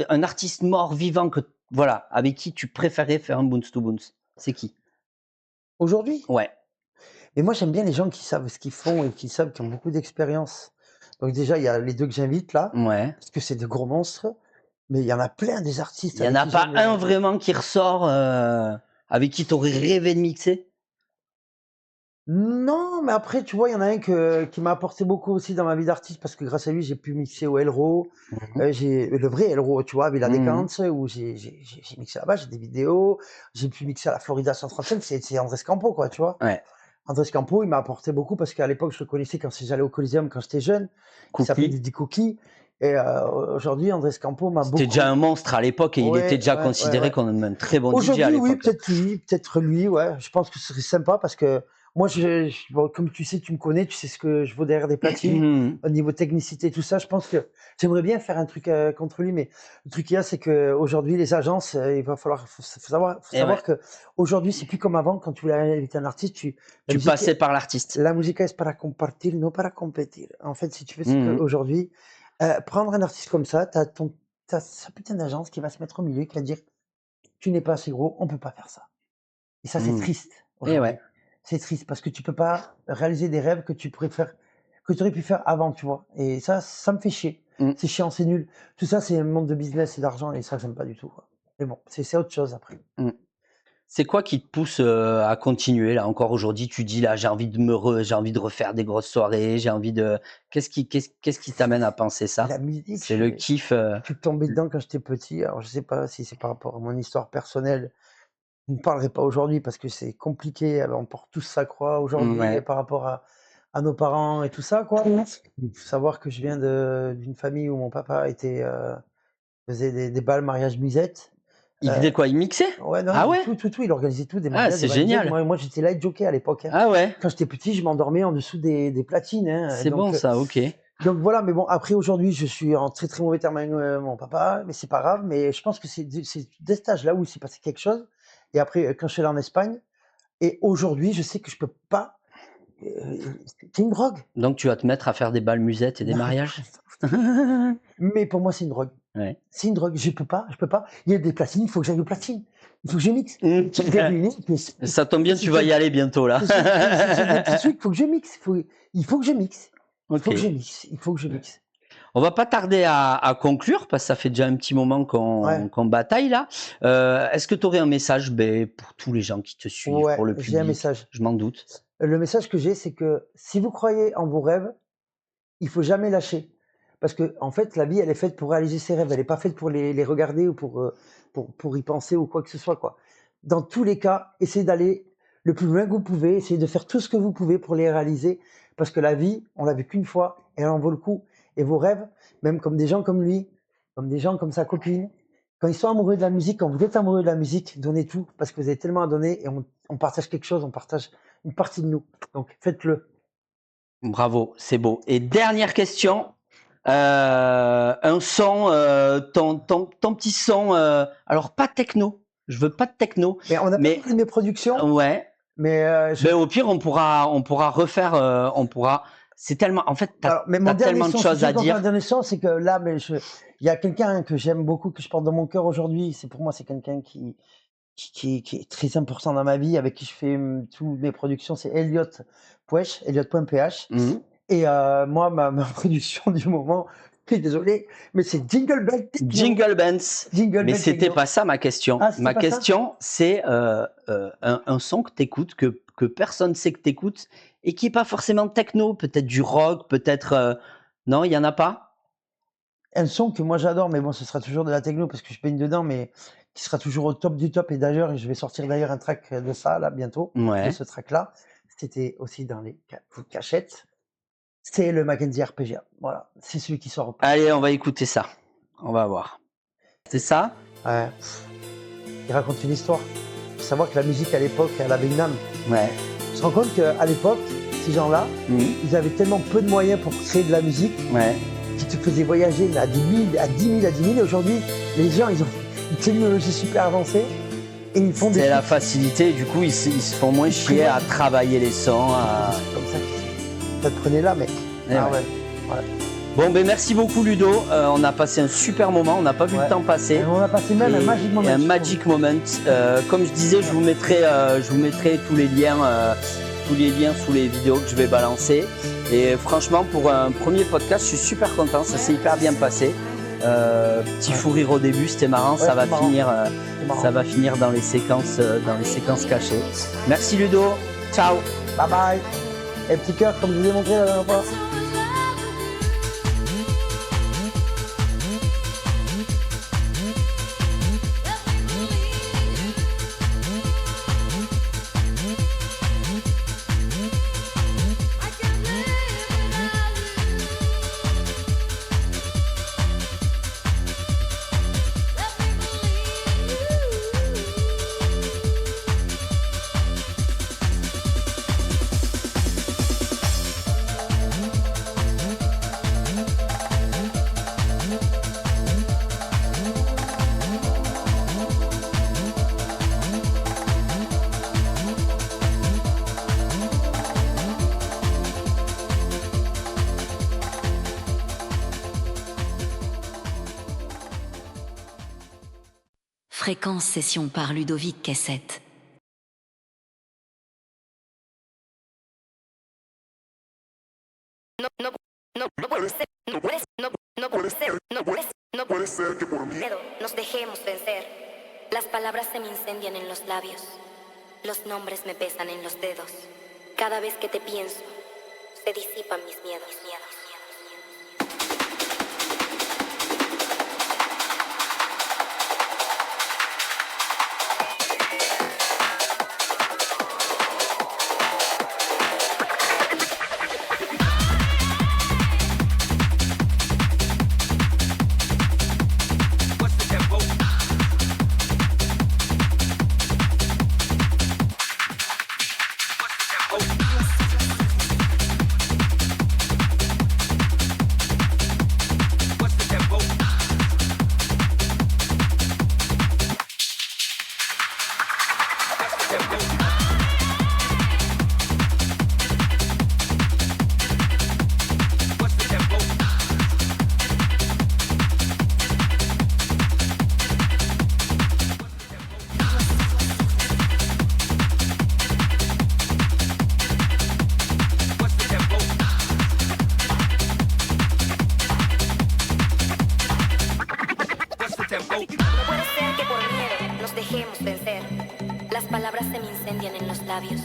un artiste mort vivant que voilà, avec qui tu préférerais faire un bounce to bounce. C'est qui? Aujourd'hui? Ouais. Mais moi, j'aime bien les gens qui savent ce qu'ils font et qui savent, qui ont beaucoup d'expérience. Donc déjà, il y a les 2 que j'invite là, Ouais. parce que c'est de gros monstres, mais il y en a plein des artistes Il y en avec a qui pas j'aime, un vraiment qui ressort avec qui tu aurais rêvé de mixer? non, mais après, tu vois, il y en a un qui m'a apporté beaucoup aussi dans ma vie d'artiste parce que grâce à lui, j'ai pu mixer au Elro, Mmh. j'ai le vrai Elro, tu vois, Villa Mmh. Décance, où j'ai mixé là-bas, j'ai des vidéos, j'ai pu mixer à la Florida 135, c'est Andrés Campo, quoi, tu vois? Ouais. Andrés Campo, il m'a apporté beaucoup parce qu'à l'époque, je le connaissais j'allais au Coliseum quand j'étais jeune. Il s'appelait Cookie. Didi Cookie et aujourd'hui, Andrés Campo m'a C'était déjà beaucoup un monstre à l'époque et il était ouais, déjà ouais. considéré comme un très bon DJ à Aujourd'hui, oui, l'époque. peut-être lui, ouais. Je pense que ce serait sympa parce que moi, bon, comme tu sais, tu me connais, tu sais ce que je vaux derrière des platines, Mmh. au niveau technicité, tout ça. Je pense que j'aimerais bien faire un truc contre lui, mais le truc qu'il y a, c'est qu'aujourd'hui, les agences, faut Et ouais. savoir que aujourd'hui, c'est plus comme avant. Quand tu voulais inviter un artiste, la Tu musique, passais par l'artiste. la música es para compartir, no para competir. En fait, si tu veux, c'est Mmh. qu'aujourd'hui, prendre un artiste comme ça, t'as sa putain d'agence qui va se mettre au milieu, qui va dire tu n'es pas assez gros, on peut pas faire ça. Et ça, c'est Mmh. triste Et ouais. aujourd'hui. C'est triste parce que tu peux pas réaliser des rêves que tu aurais pu faire avant, tu vois. Et ça me fait chier. Mmh. C'est chiant, c'est nul. Tout ça, c'est un monde de business et d'argent et ça, j'aime pas du tout, quoi. Mais bon, c'est autre chose après. Mmh. C'est quoi qui te pousse, à continuer là encore aujourd'hui? Tu dis là: j'ai envie de refaire des grosses soirées, j'ai envie de» qu'est-ce qui t'amène à penser ça? La musique, C'est le kiff, je suis tombé l dedans quand j'étais petit. Alors, je sais pas si c'est par rapport à mon histoire personnelle. Je ne parlerai pas aujourd'hui parce que c'est compliqué. On porte tous sa croix aujourd'hui ouais. par rapport à nos parents et tout ça, quoi. Il faut savoir que je viens d'une famille où mon papa faisait des bals mariage musette. Il Heu, faisait quoi? Il mixait? ouais, non, Ah non, ouais? tout, il organisait tout, des Ah, mariages, des c'est bals musette. génial. Moi, j'étais light jockey à l'époque, hein. Ah ouais, Quand j'étais petit, je m'endormais en dessous des platines, hein, c'est bon ça, OK. donc voilà. Mais bon, après aujourd'hui, je suis en très, très mauvais termes avec, mon papa, mais c'est pas grave. Mais je pense que c'est dès cet âge-là où il s'est passé quelque chose et après, quand je suis allé en Espagne et aujourd'hui, je sais que je peux pas, c'est une drogue. Donc tu vas te mettre à faire des bals musettes et des Non, mariages? mais pour moi, c'est une drogue. Ouais. C'est une drogue, je peux pas. Il y a des platines, il faut que j'aille aux platines. Il faut que je mixe. Mmh. J'ai des réunions, mais Ça tombe bien, tu vas y aller bientôt là. j'ai des petits trucs, il faut que je mixe. Il faut que je mixe. Il faut que je OK. mixe. Il faut que je mixe. On va pas tarder à conclure parce que ça fait déjà un petit moment Ouais, qu'on bataille là. Est-ce que tu aurais un message, pour tous les gens qui te suivent, ouais, pour le j'ai un public? message. Je m'en doute. Le message que j'ai, c'est que si vous croyez en vos rêves, il faut jamais lâcher. Parce que en fait, la vie, elle est faite pour réaliser ses rêves. Elle est pas faite pour les regarder ou pour y penser ou quoi que ce soit, quoi. Dans tous les cas, essayez d'aller le plus loin que vous pouvez, essayez de faire tout ce que vous pouvez pour les réaliser. Parce que la vie, on l'a vu qu'une fois et elle en vaut le coup. Et vos rêves, même comme des gens comme lui, comme des gens comme sa copine, quand ils sont amoureux de la musique, quand vous êtes amoureux de la musique, donnez tout parce que vous avez tellement à donner et on partage quelque chose, on partage une partie de nous. Donc faites-le. Bravo, c'est beau. Et dernière question, un son, ton petit son, alors pas techno, Je veux pas de techno. Mais on a Mais- pas pris mes productions, Ouais. mais Ben, au pire, on pourra refaire. C'est tellement. En fait, alors, mais t'as mon dernier tellement de son, choses si tu à veux qu'on fasse dire. un dernier son, c'est que là, il y a quelqu'un que j'aime beaucoup, que je porte dans mon cœur aujourd'hui. C'est pour moi, c'est quelqu'un qui est très important dans ma vie, avec qui je fais toutes mes productions. C'est Elliot Puech, Elliot.ph. Mhm. Et moi, ma production du moment, je suis désolé, mais c'est Jingle Bell Techno. Jingle Bells. Jingle Mais Bell c'était Techno. pas ça ma question. Ah, c'était Ma pas ça question, c'est un son que t'écoutes, que personne sait que t'écoutes, et qui est pas forcément techno, peut-être du rock, peut-être. Non, il y en a pas. Un son que moi j'adore, mais bon, ce sera toujours de la techno parce que je baigne dedans, mais qui sera toujours au top du top. Et d'ailleurs, je vais sortir d'ailleurs un track de ça, là, bientôt, de Ouais. ce track-là. C'était aussi dans les cachettes. C'est le Mackenzie RPGA. Voilà, c'est celui qui sort. Allez, on va écouter ça. On va voir. C'est ça? Ouais. Il raconte une histoire. Il faut savoir que la musique à l'époque, elle avait une âme. Ouais. Tu te rends compte qu'à l'époque, ces gens-là, Mhm. ils avaient tellement peu de moyens pour créer de la musique Ouais. qui te faisaient voyager mais à 10 000, à 10 000, à 10 000. Et aujourd'hui, les gens, ils ont une technologie super avancée et ils font des C'est la trucs facilité, du coup, ils se font moins chier à travailler les sons. comme ça. Ça te prenait là, mec. Eh Ah ouais. ouais. Bon, ben merci beaucoup, Ludo. On a passé un super moment. On n'a pas vu Ouais. le temps passer. Et on a passé même un magic moment. Et un magic moment. Comme je disais, je vous mettrai tous les liens sous les vidéos que je vais balancer. Et franchement, pour un premier podcast, je suis super content. Ça s'est hyper bien passé. Petit fou rire au début, c'était marrant. Ouais, Ça va c'est marrant. finir, C'est marrant. ça va finir dans les séquences cachées. Merci, Ludo. Ciao. Bye bye. Et petit cœur, comme je vous ai montré la dernière fois. Fréquence session par Ludovic Cassette. No puede ser que por miedo nos dejemos vencer. Las palabras se me incendian en los labios. Los nombres me pesan en los dedos. Cada vez que te pienso, se disipan mis miedos. No puede ser que por miedo nos dejemos vencer. Las palabras se me incendian en los labios.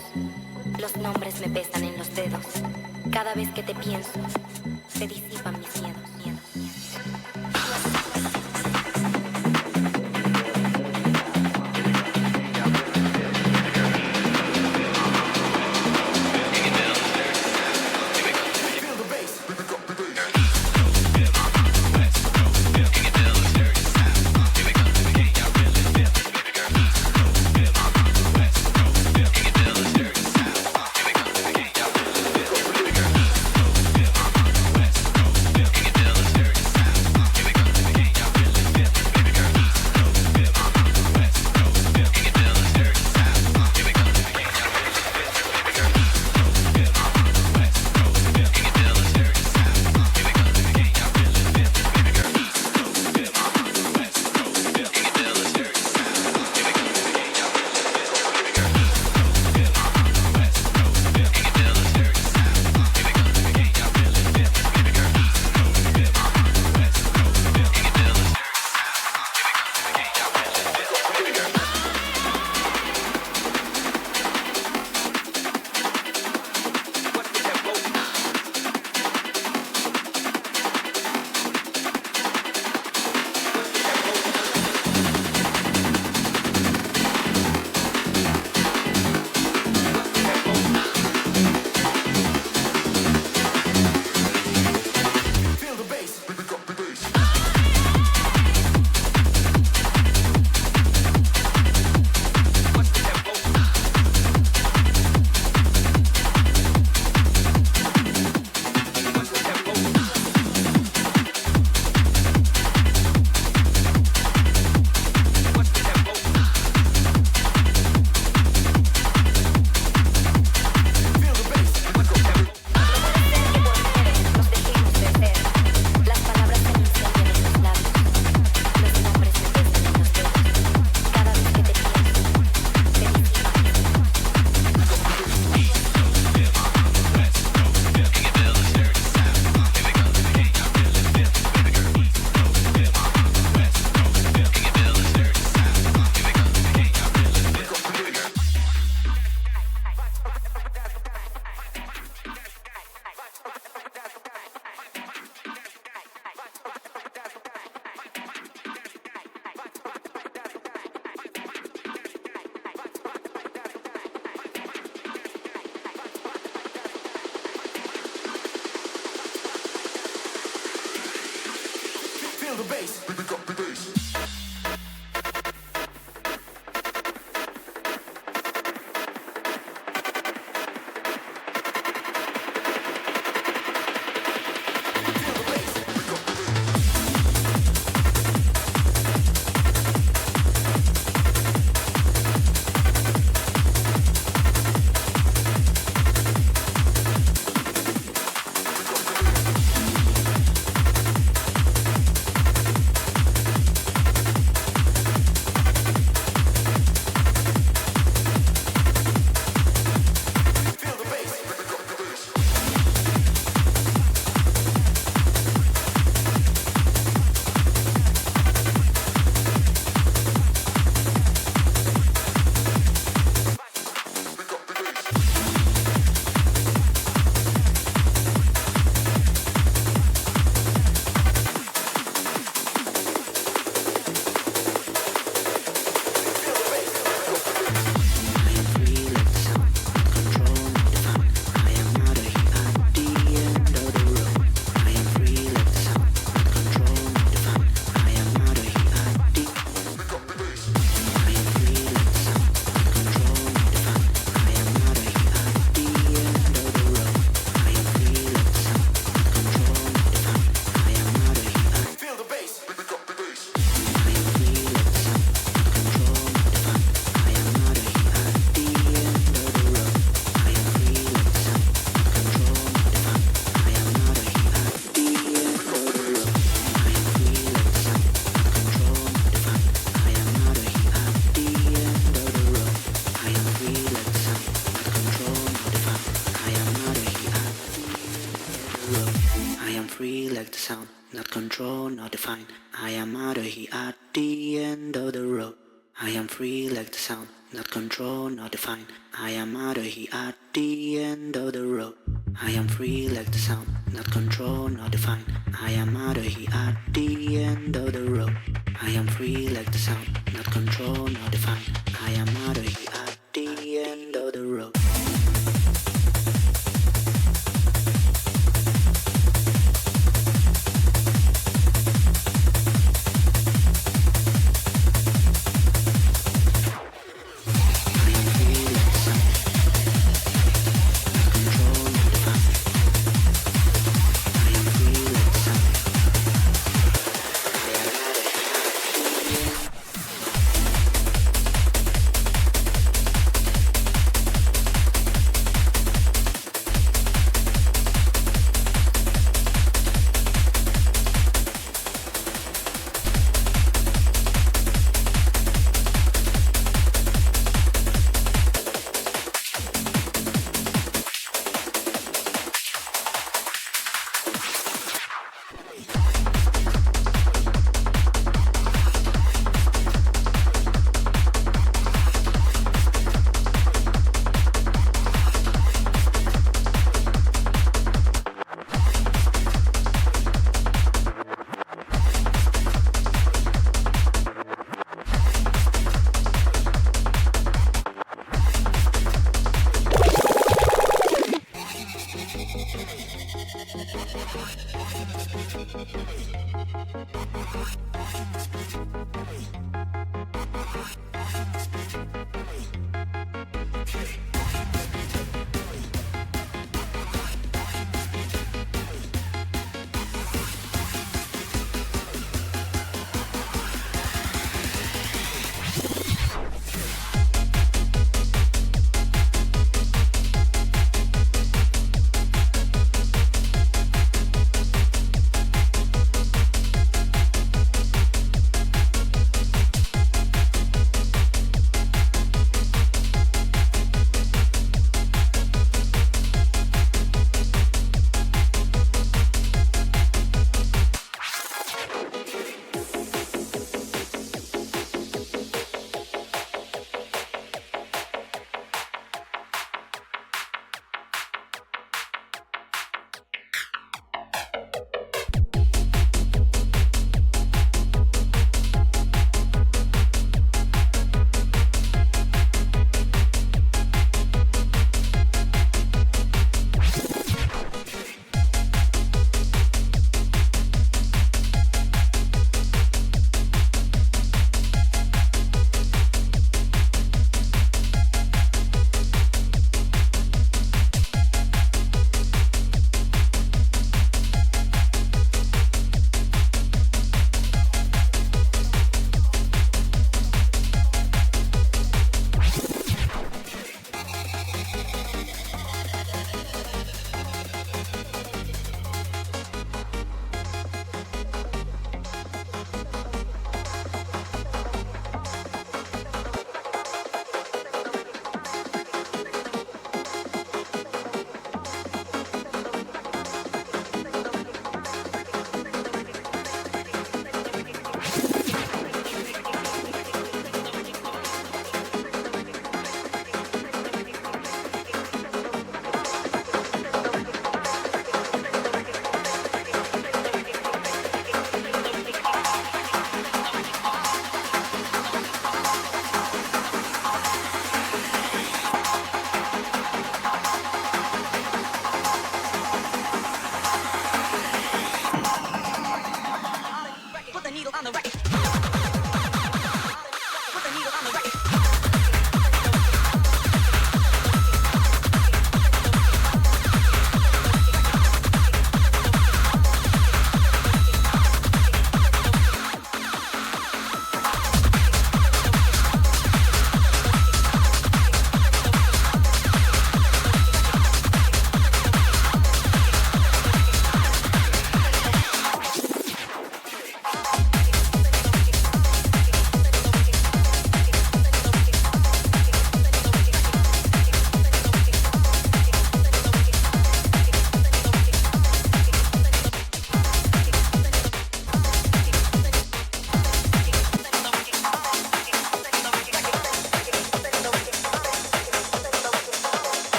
Los nombres me pesan en los dedos. Cada vez que te pienso, se disipan mis miedos.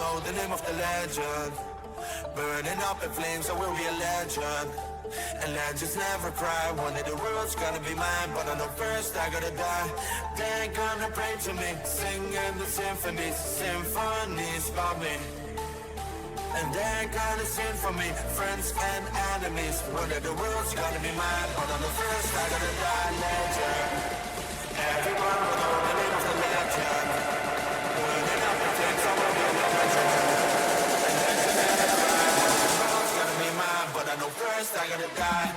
know the name of the legend. Burning up in flames, I will be a legend. And legends never cry. One day the world's gonna be mine, but I know first I gotta die. They're gonna pray to me, singing the symphonies about me. And they're gonna sing for me, friends and enemies. One day the world's gonna be mine, but I know first I gotta die. Legend. Everyone will know the name of the legend. Burning up in flames, I will be a legend. And legends never cry. One day the world's gonna be mine, but I know first I gotta die.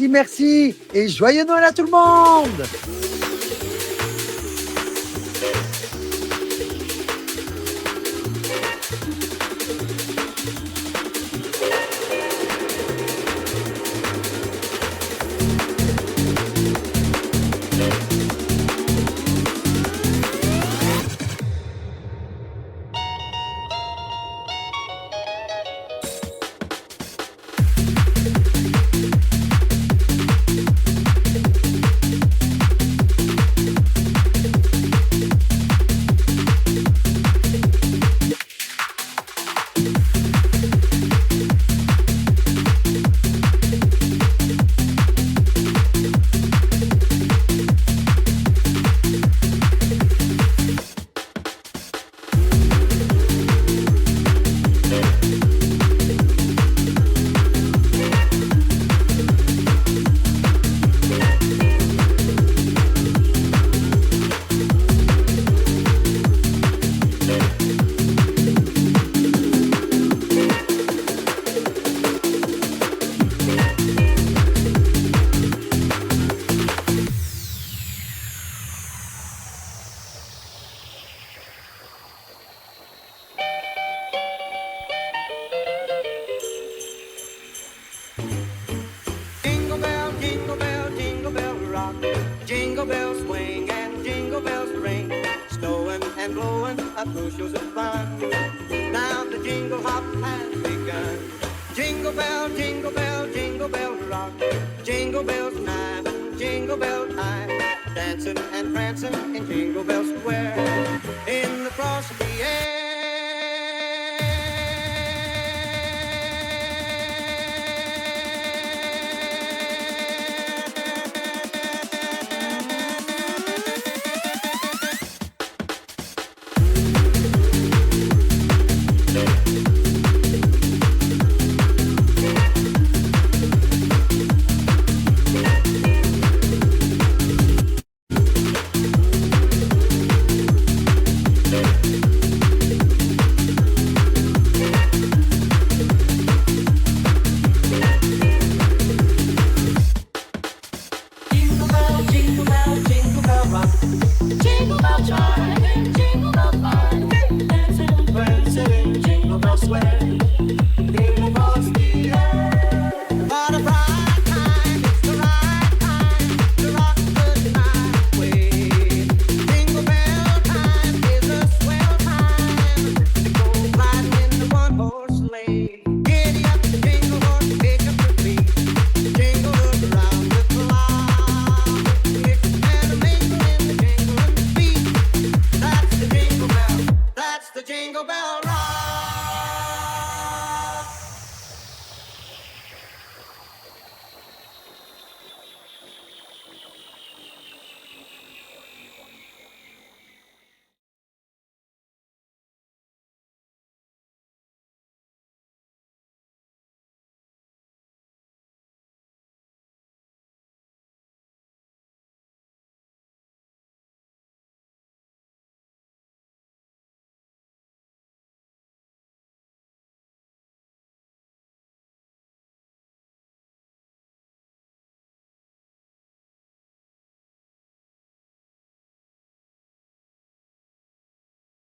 Merci et joyeux Noël à tout le monde! bushels of fun. Now the jingle hop has begun. Jingle bell, jingle bell, jingle bell rock. Jingle bells chime, jingle bell time. Dancing and prancing in Jingle Bell Square. In the frosty air.